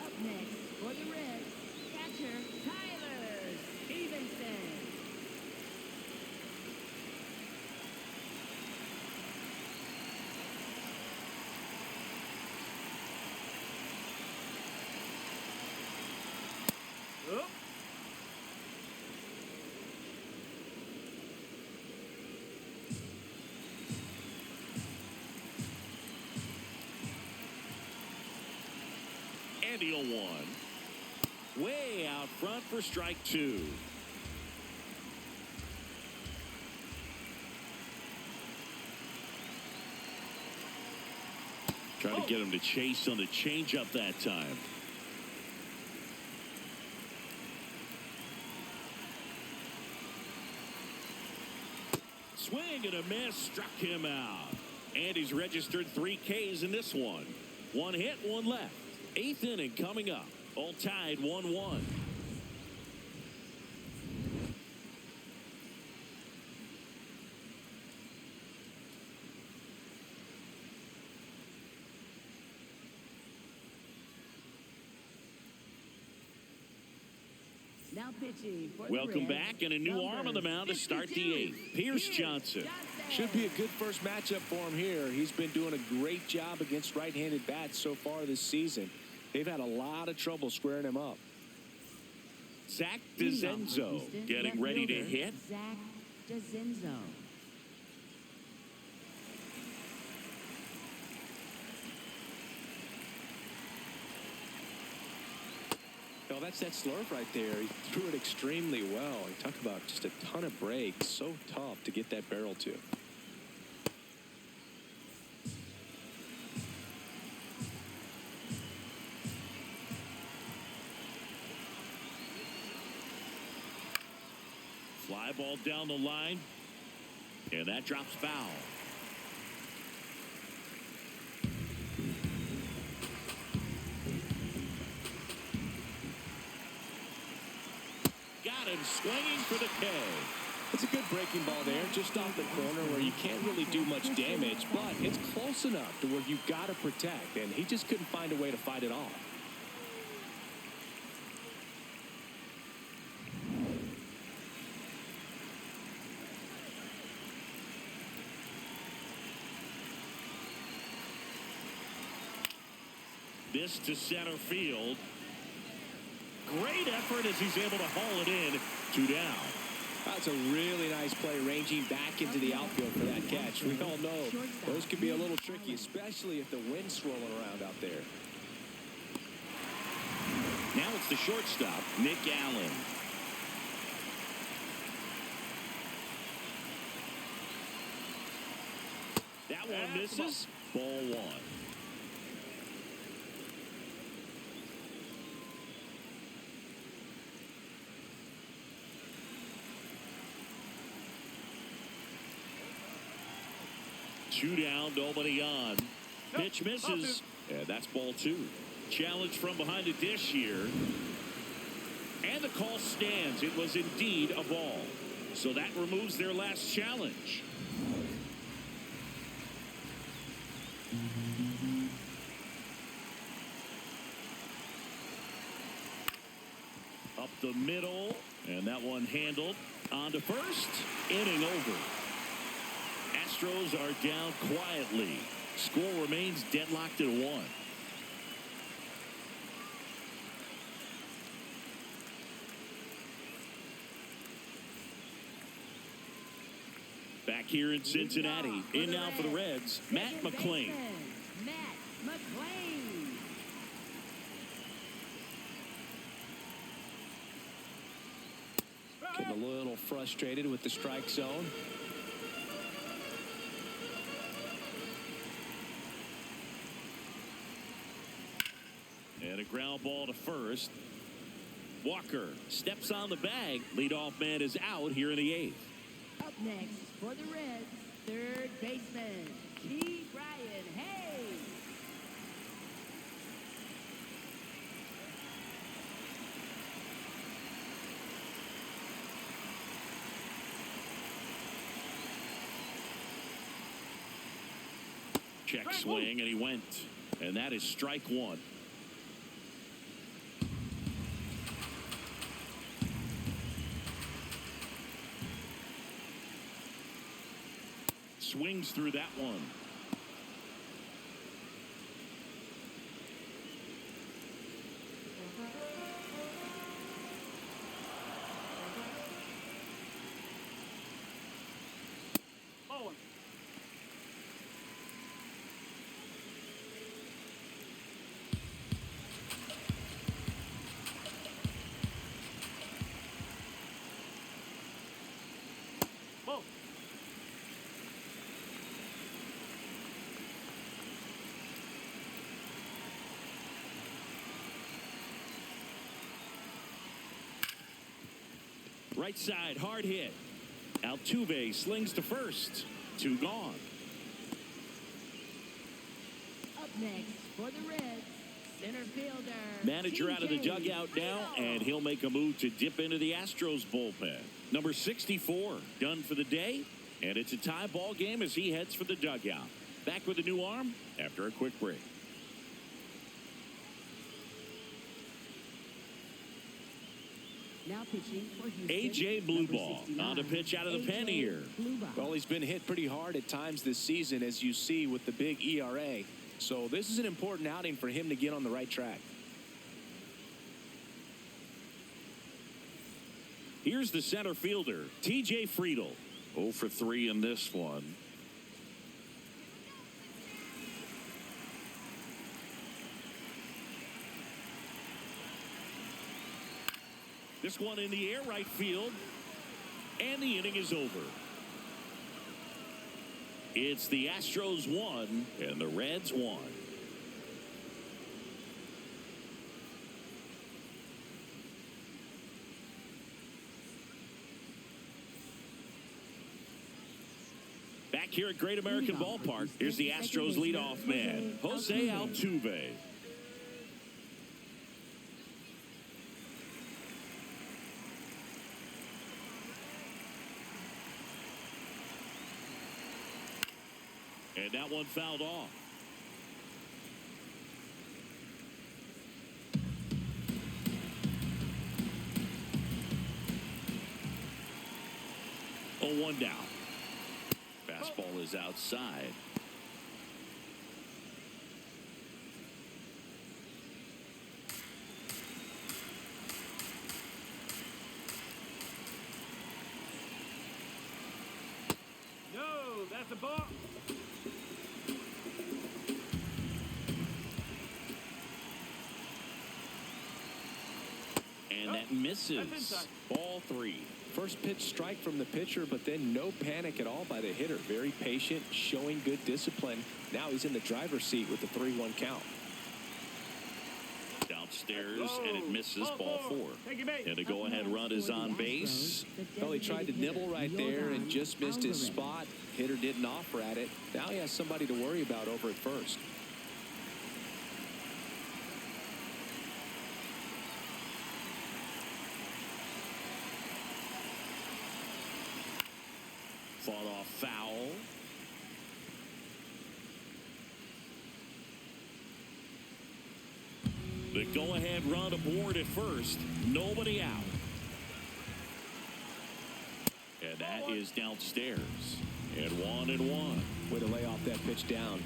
Up next for the Reds, catcher Tyler Stevenson. Up. And he'll one. Way out front for strike 2. Trying to get him to chase on the changeup that time. Swing and a miss, struck him out. And he's registered 3 Ks in this one. 1 hit, 1 left. 8th inning coming up. All tied 1-1. Now pitching for the Welcome Reds, back, and a new arm on the mound to start the 8th. Pierce Johnson. Should be a good first matchup for him here. He's been doing a great job against right-handed bats so far this season. They've had a lot of trouble squaring him up. Zach DeZenzo getting ready to hit. Zach DeZenzo. Well, that's that slurve right there. He threw it extremely well. He talked about just a ton of breaks. So tough to get that barrel to. Fly ball down the line. And that drops foul. Got him swinging for the K. It's a good breaking ball there, just off the corner where you can't really do much damage, but it's close enough to where you've got to protect, and he just couldn't find a way to fight it off. This to center field. Great effort as he's able to haul it in. 2 down. That's a really nice play, ranging back into the outfield for that catch. We all know those can be a little tricky, especially if the wind's swirling around out there. Now it's the shortstop, Nick Allen. That one misses. Ball 1. Two down, nobody on. Pitch misses. And that's ball 2. Challenge from behind the dish here. And the call stands. It was indeed a ball. So that removes their last challenge. Up the middle. And that one handled. On to first. Inning over. Astros are down quietly. Score remains deadlocked at 1. Back here in Cincinnati. In now for the Reds, Matt McClain. Matt McClain. Getting a little frustrated with the strike zone. And a ground ball to first. Walker steps on the bag. Leadoff man is out here in the 8th. Up next for the Reds, third baseman, Key Brian Hayes. Check swing, and he went. And that is strike 1. Swings through that one. Ball 1. Ball. Right side, hard hit. Altuve slings to first. 2 gone. Up next for the Reds, center fielder. Manager out of the TJ dugout now, and he'll make a move to dip into the Astros bullpen. Number 64 done for the day, and it's a tie ball game as he heads for the dugout. Back with a new arm after a quick break. Now pitching for Houston, A.J. Blueball on the pitch out of the pen here. Well, he's been hit pretty hard at times this season, as you see with the big ERA. So this is an important outing for him to get on the right track. Here's the center fielder, T.J. Friedel. 0 for 3 in this one. This one in the air, right field. And the inning is over. It's the Astros 1 and the Reds 1. Back here at Great American Ballpark, here's the Astros leadoff man, Jose Altuve. And that one fouled off. Oh, 1 down. Fastball is outside. No, that's a ball. And that misses. Ball 3. First pitch strike from the pitcher, but then no panic at all by the hitter. Very patient, showing good discipline. Now he's in the driver's seat with the 3-1 count. Downstairs, and it misses. Ball 4. And a go-ahead run is on base. Well, he tried to nibble right there and just missed his spot. Hitter didn't offer at it. Now he has somebody to worry about over at first. Fought off foul. The go-ahead run aboard at first. Nobody out. And that is downstairs. And 1-1. Way to lay off that pitch down.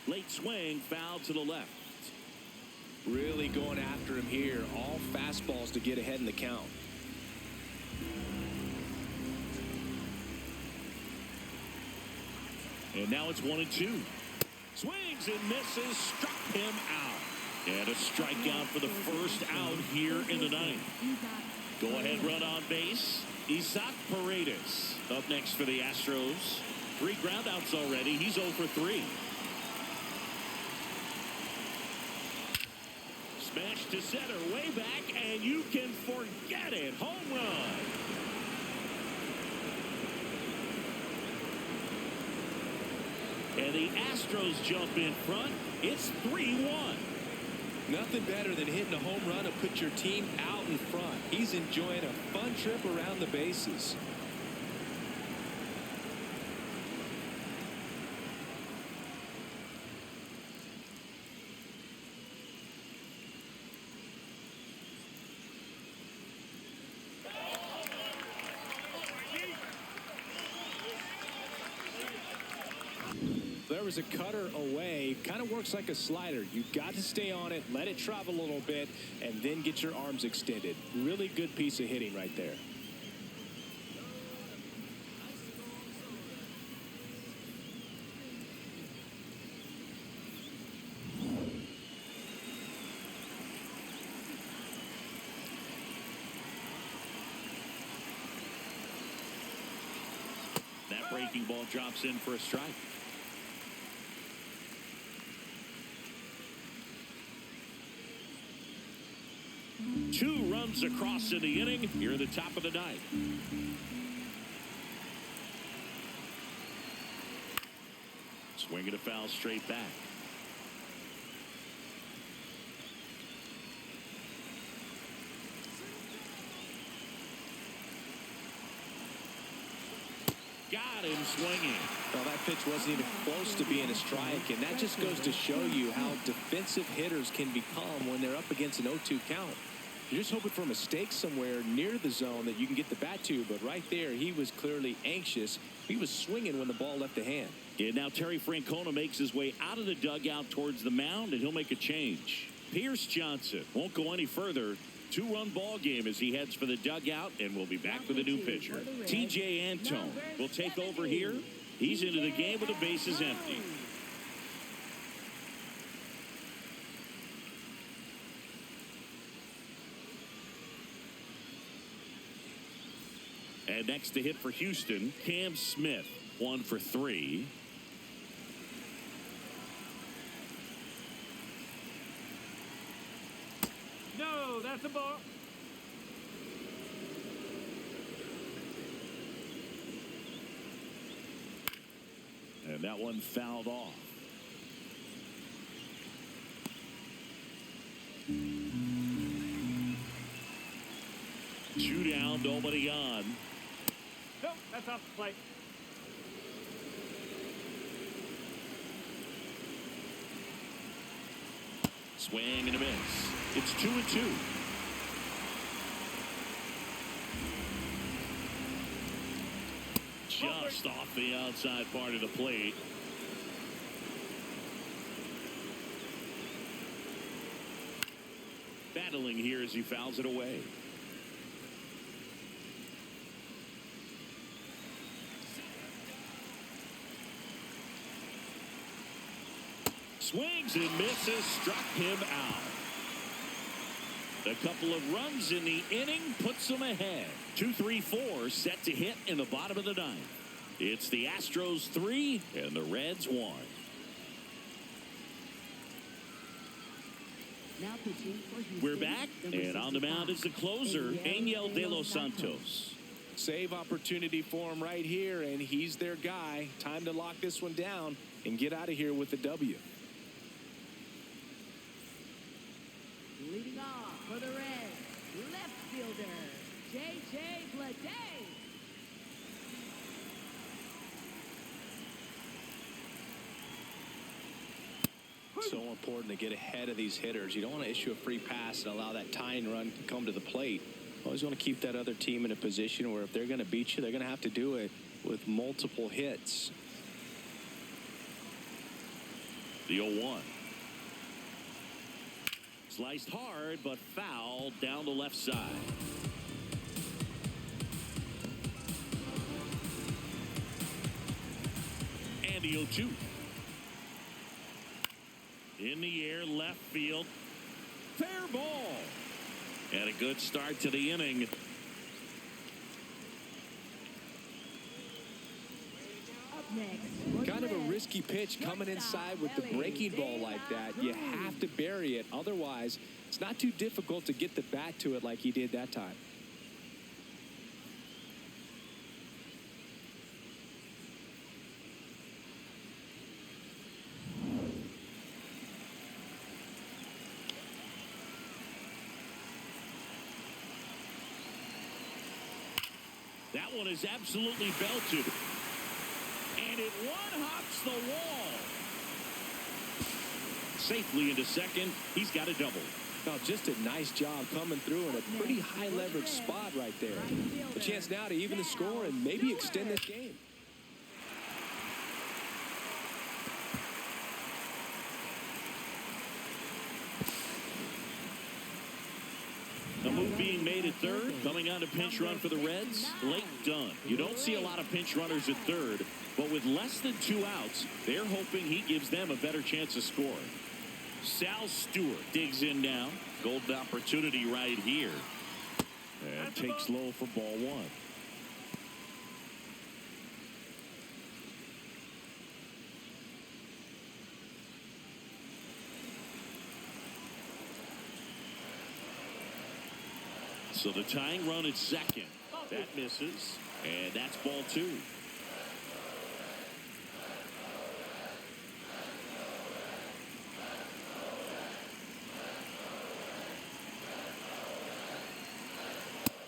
Late swing, foul to the left. Really going after him here. All fastballs to get ahead in the count. And now it's 1-2. Swings and misses. Struck him out. And a strikeout for the first out here in the ninth. Go ahead run on base. Isaac Paredes up next for the Astros. 3 groundouts already. He's 0 for 3. Smash to center, way back, and you can forget it. Home run. And the Astros jump in front. It's 3-1. Nothing better than hitting a home run and put your team out in front. He's enjoying a fun trip around the bases. There was a cutter away. Kind of works like a slider. You've got to stay on it, let it travel a little bit, and then get your arms extended. Really good piece of hitting right there. That breaking ball drops in for a strike. 2 runs across in the inning here at the top of the ninth. Swing and a foul straight back. Got him swinging. Well, that pitch wasn't even close to being a strike, and that just goes to show you how defensive hitters can become when they're up against an 0-2 count. You're just hoping for a mistake somewhere near the zone that you can get the bat to, but right there, he was clearly anxious. He was swinging when the ball left the hand. And now Terry Francona makes his way out of the dugout towards the mound, and he'll make a change. Pierce Johnson won't go any further. 2-run ball game as he heads for the dugout, and we'll be back with a new pitcher. T.J. Antone will take over here. He's into the game with the bases empty. And next to hit for Houston, Cam Smith, 1 for 3. No, that's a ball. And that one fouled off. Two down, nobody on. Nope, that's off the plate. Swing and a miss. It's 2-2. Just off the outside part of the plate. Battling here as he fouls it away. Swings and misses, struck him out. A couple of runs in the inning puts them ahead. 2-3-4 set to hit in the bottom of the ninth. It's the Astros 3 and the Reds 1. Now pitching for Houston, We're back, and on the mound is the closer, Angel De Los Santos. Save opportunity for him right here, and he's their guy. Time to lock this one down and get out of here with the W. Leading off for the Reds, left fielder, J.J. Bleday. So important to get ahead of these hitters. You don't want to issue a free pass and allow that tying run to come to the plate. Always want to keep that other team in a position where if they're going to beat you, they're going to have to do it with multiple hits. The 0-1. Sliced hard, but foul down the left side. And the 0-2. In the air, left field. Fair ball. And a good start to the inning. Up next, Kind of a risky pitch coming inside with the breaking ball like that. You have to bury it. Otherwise, it's not too difficult to get the bat to it like he did that time. That one is absolutely belted. And it one-hops the wall. Safely into second. He's got a double. Oh, just a nice job coming through in a pretty high leverage spot right there. A chance now to even the score and maybe extend this game. A move being made at third. Coming on a pinch run for the Reds. Blake Dunn. You don't see a lot of pinch runners at third, but with less than 2 outs, they're hoping he gives them a better chance of scoring. Sal Stewart digs in now. Golden opportunity right here. And takes low for ball 1. So the tying run at second. That misses. And that's ball 2.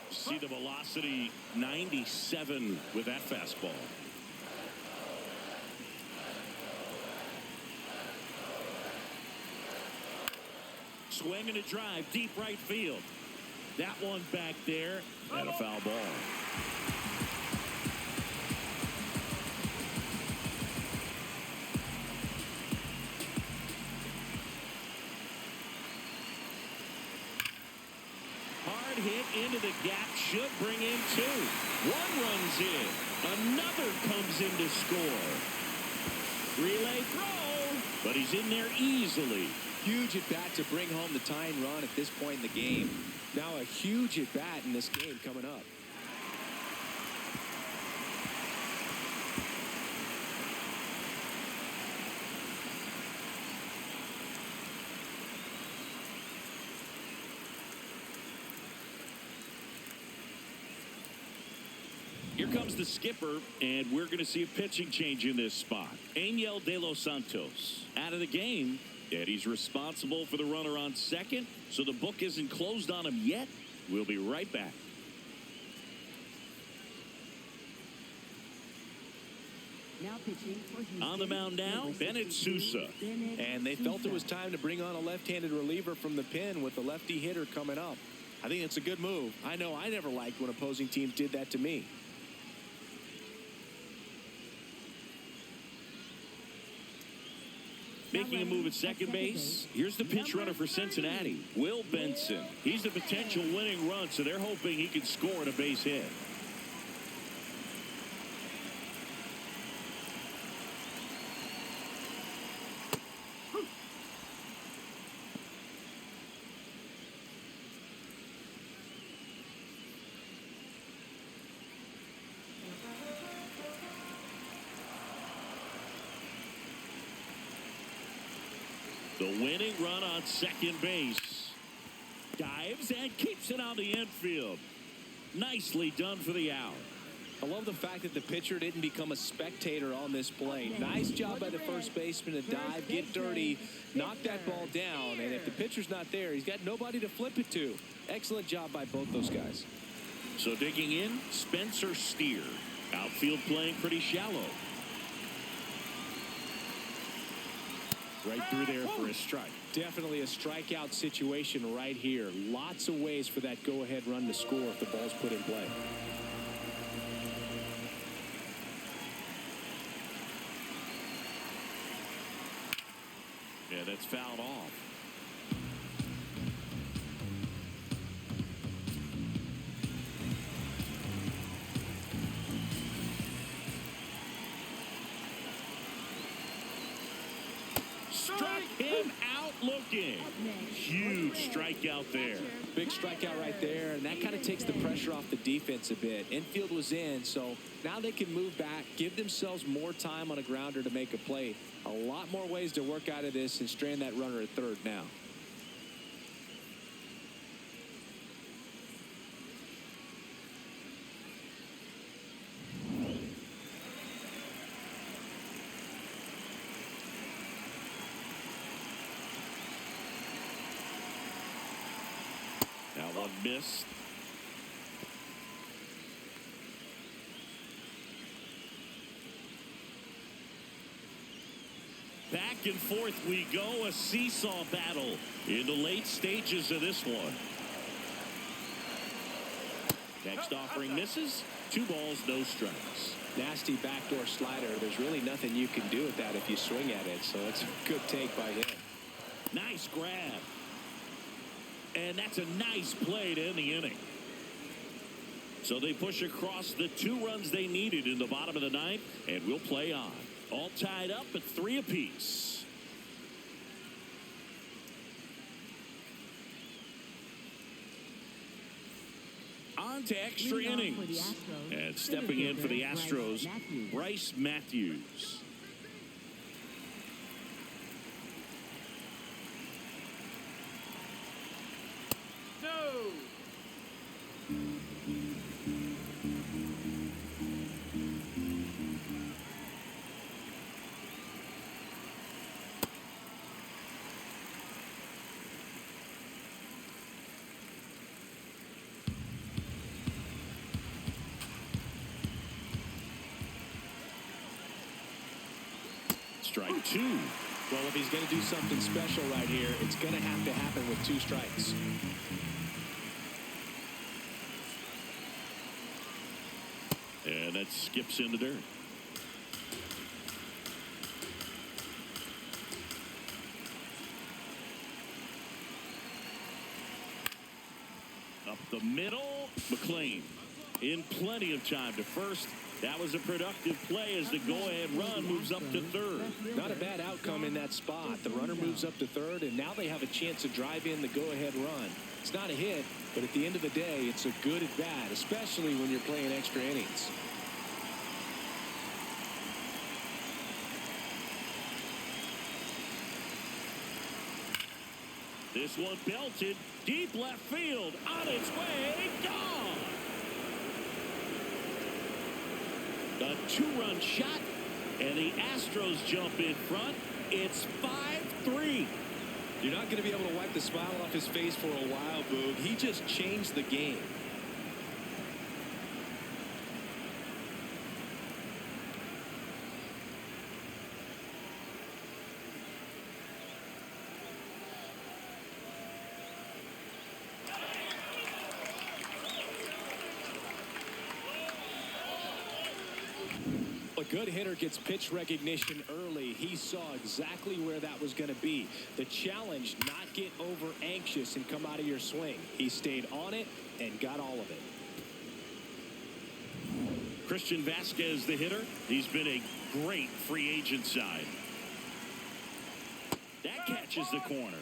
See the velocity 97 with that fastball. Swing and a drive, deep right field. That one back there, and a foul ball. Hard hit into the gap, should bring in 2. One runs in, another comes in to score. Relay throw, but he's in there easily. Huge at bat to bring home the tying run at this point in the game. Now a huge at bat in this game coming up. Here comes the skipper, and we're going to see a pitching change in this spot. Angel De Los Santos out of the game, and he's responsible for the runner on second, so the book isn't closed on him yet. We'll be right back. Now pitching for Houston, On the mound now, Bennett Sousa. And they felt it was time to bring on a left-handed reliever from the pen with the lefty hitter coming up. I think it's a good move. I know I never liked when opposing teams did that to me. Making a move at second base. Here's the pinch runner for Cincinnati, Will Benson. He's the potential winning run, so they're hoping he can score on a base hit. The winning run on second base. Dives and keeps it on the infield. Nicely done for the out. I love the fact that the pitcher didn't become a spectator on this play. Nice job by the first baseman to dive, get dirty, knock that ball down. And if the pitcher's not there, he's got nobody to flip it to. Excellent job by both those guys. So digging in, Spencer Steer. Outfield playing pretty shallow. Right through there for a strike. Definitely a strikeout situation right here. Lots of ways for that go-ahead run to score if the ball's put in play. Yeah, that's fouled off. Struck him out looking. Huge strikeout there. Big strikeout right there, and that kind of takes the pressure off the defense a bit. Infield was in, so now they can move back, give themselves more time on a grounder to make a play. A lot more ways to work out of this and strand that runner at third now. Now one missed. Back and forth we go, a seesaw battle in the late stages of this one. Next offering misses. 2 balls, no strikes. Nasty backdoor slider. There's really nothing you can do with that if you swing at it, so it's a good take by them. Nice grab. And that's a nice play to end the inning. So they push across the 2 runs they needed in the bottom of the 9th, and we'll play on. All tied up at 3 apiece. On to extra innings. And stepping in for the Astros, Bryce Matthews. Strike two. Well, if he's going to do something special right here, it's going to have to happen with 2 strikes. And that skips in the dirt. Up the middle, McLean in plenty of time to first. That was a productive play as the go-ahead run moves up to third. Not a bad outcome in that spot. The runner moves up to third, and now they have a chance to drive in the go-ahead run. It's not a hit, but at the end of the day, it's a good at bat, especially when you're playing extra innings. This one belted deep left field, on its way, gone. A 2-run shot, and the Astros jump in front. It's 5-3. You're not going to be able to wipe the smile off his face for a while, Boog. He just changed the game. A good hitter gets pitch recognition early. He saw exactly where that was going to be. The challenge, not get over anxious and come out of your swing. He stayed on it and got all of it. Christian Vasquez, the hitter. He's been a great free agent side. That catches the corner.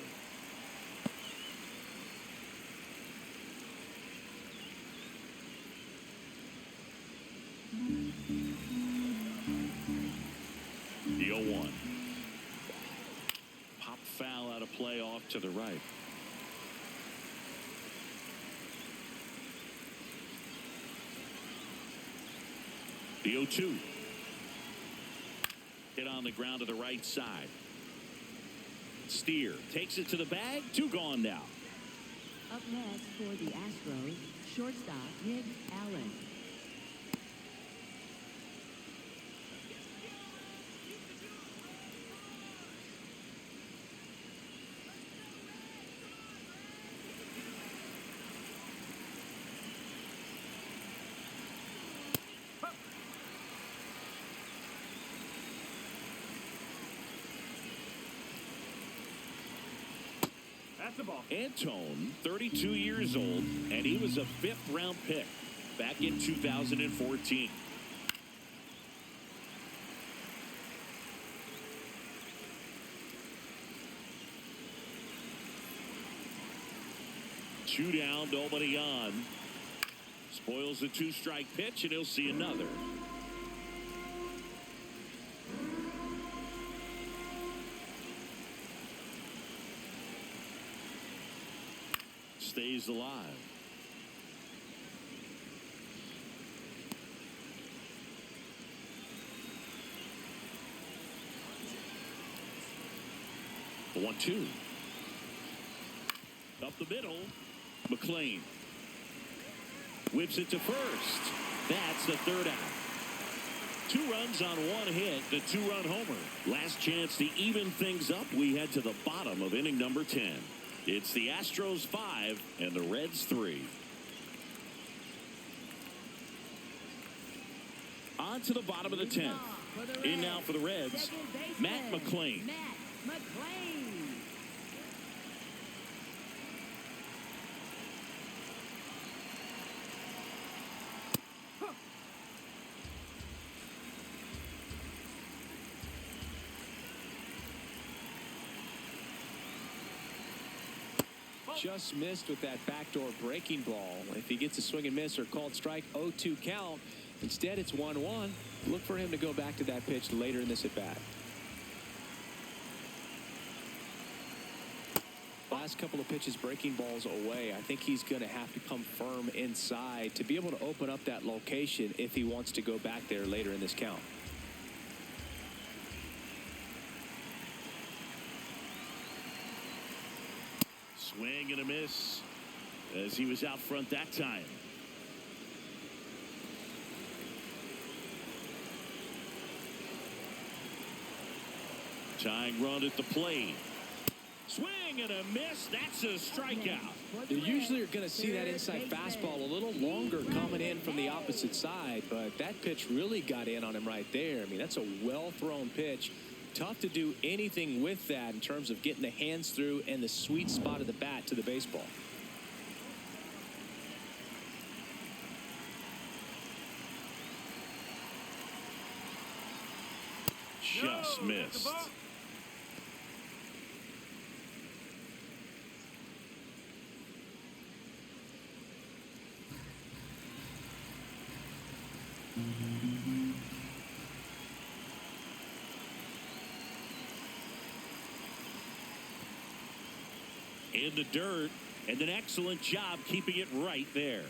The 0-1. Pop foul out of play off to the right. The 0-2. Hit on the ground to the right side. Steer takes it to the bag. 2 gone now. Up next for the Astros, shortstop Nick Allen. That's the ball. Antone, 32 years old, and he was a 5th-round pick back in 2014. Two down, nobody on. Spoils the 2-strike pitch, and he'll see another. Stays alive. The 1-2. Up the middle. McLean whips it to first. That's the 3rd out. 2 runs on 1 hit, the 2-run homer. Last chance to even things up. We head to the bottom of inning number 10. It's the Astros 5 and the Reds 3. On to the bottom of the 10th. In now for the Reds, Matt McLean. Matt McLean. Just missed with that backdoor breaking ball. If he gets a swing and miss or called strike, 0-2 count. Instead, it's 1-1. Look for him to go back to that pitch later in this at-bat. Last couple of pitches breaking balls away. I think he's going to have to come firm inside to be able to open up that location if he wants to go back there later in this count. Swing and a miss as he was out front that time. Tying run at the plate. Swing and a miss. That's a strikeout. You usually are going to see that inside fastball a little longer coming in from the opposite side, but that pitch really got in on him right there. I mean, that's a well-thrown pitch. Tough to do anything with that in terms of getting the hands through and the sweet spot of the bat to the baseball. Just missed. In the dirt, and an excellent job keeping it right there.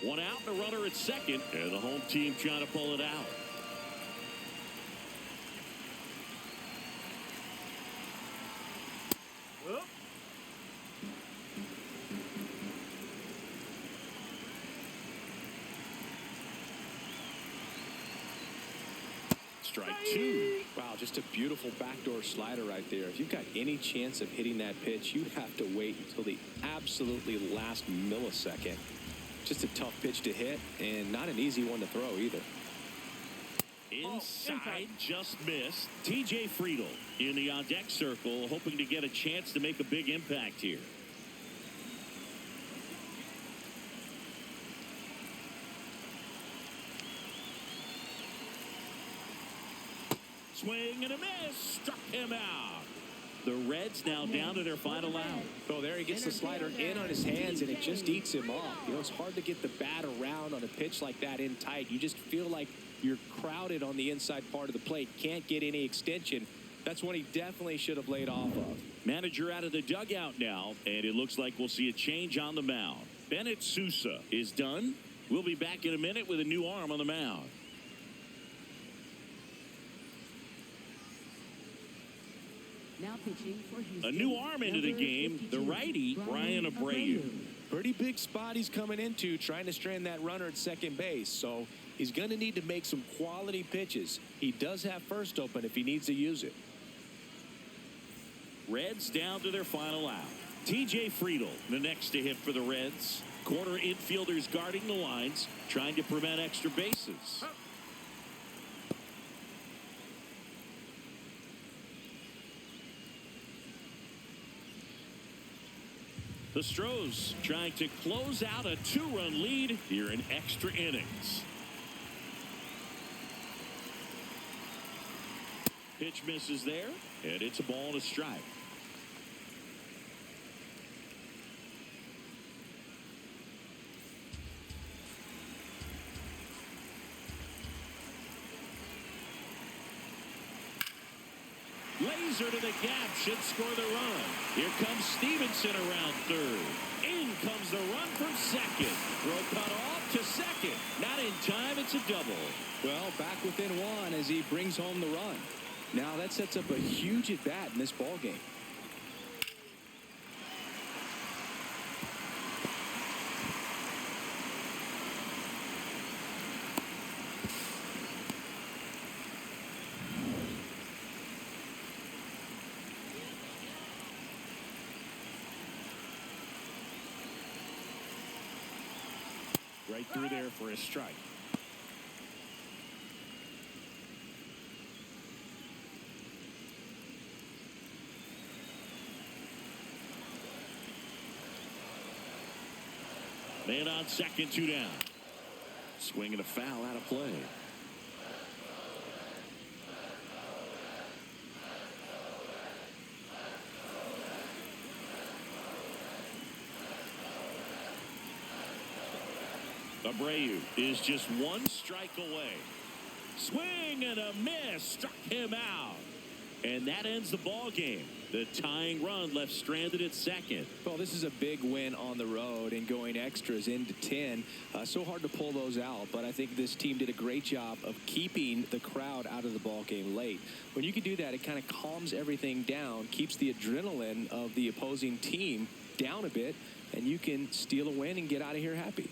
One out and a runner at second, and the home team trying to pull it out. Whoop. Strike two. Wow, just a beautiful backdoor slider right there. If you've got any chance of hitting that pitch, you have to wait until the absolutely last millisecond. Just a tough pitch to hit, and not an easy one to throw either. Inside, just missed. TJ Friedel in the on-deck circle, hoping to get a chance to make a big impact here. Swing and a miss. Struck him out. The Reds now down to their final out. Oh, there he gets the slider in on his hands, and it just eats him up. You know, it's hard to get the bat around on a pitch like that in tight. You just feel like you're crowded on the inside part of the plate. Can't get any extension. That's one he definitely should have laid off of. Manager out of the dugout now, and it looks like we'll see a change on the mound. Bennett Sousa is done. We'll be back in a minute with a new arm on the mound. Now pitching for Houston. A new arm into the game, the righty, Brian Abreu. Pretty big spot he's coming into, trying to strand that runner at second base. So he's going to need to make some quality pitches. He does have first open if he needs to use it. Reds down to their final out. TJ Friedel, the next to hit for the Reds. Corner infielders guarding the lines, trying to prevent extra bases. The Astros trying to close out a two-run lead here in extra innings. Pitch misses there, and it's a ball and a strike. Laser to the gap, should score the run. Here comes Stevenson around third. In comes the run from second. Throw cut off to second. Not in time, it's a double. Well, back within one as he brings home the run. Now that sets up a huge at bat in this ball game. Right through there for a strike. Man on second, two down. Swing and a foul out of play. Abreu is just one strike away. Swing and a miss. Struck him out. And that ends the ball game. The tying run left stranded at second. Well, this is a big win on the road and going extras into 10. So hard to pull those out, but I think this team did a great job of keeping the crowd out of the ball game late. When you can do that, it kind of calms everything down, keeps the adrenaline of the opposing team down a bit, and you can steal a win and get out of here happy.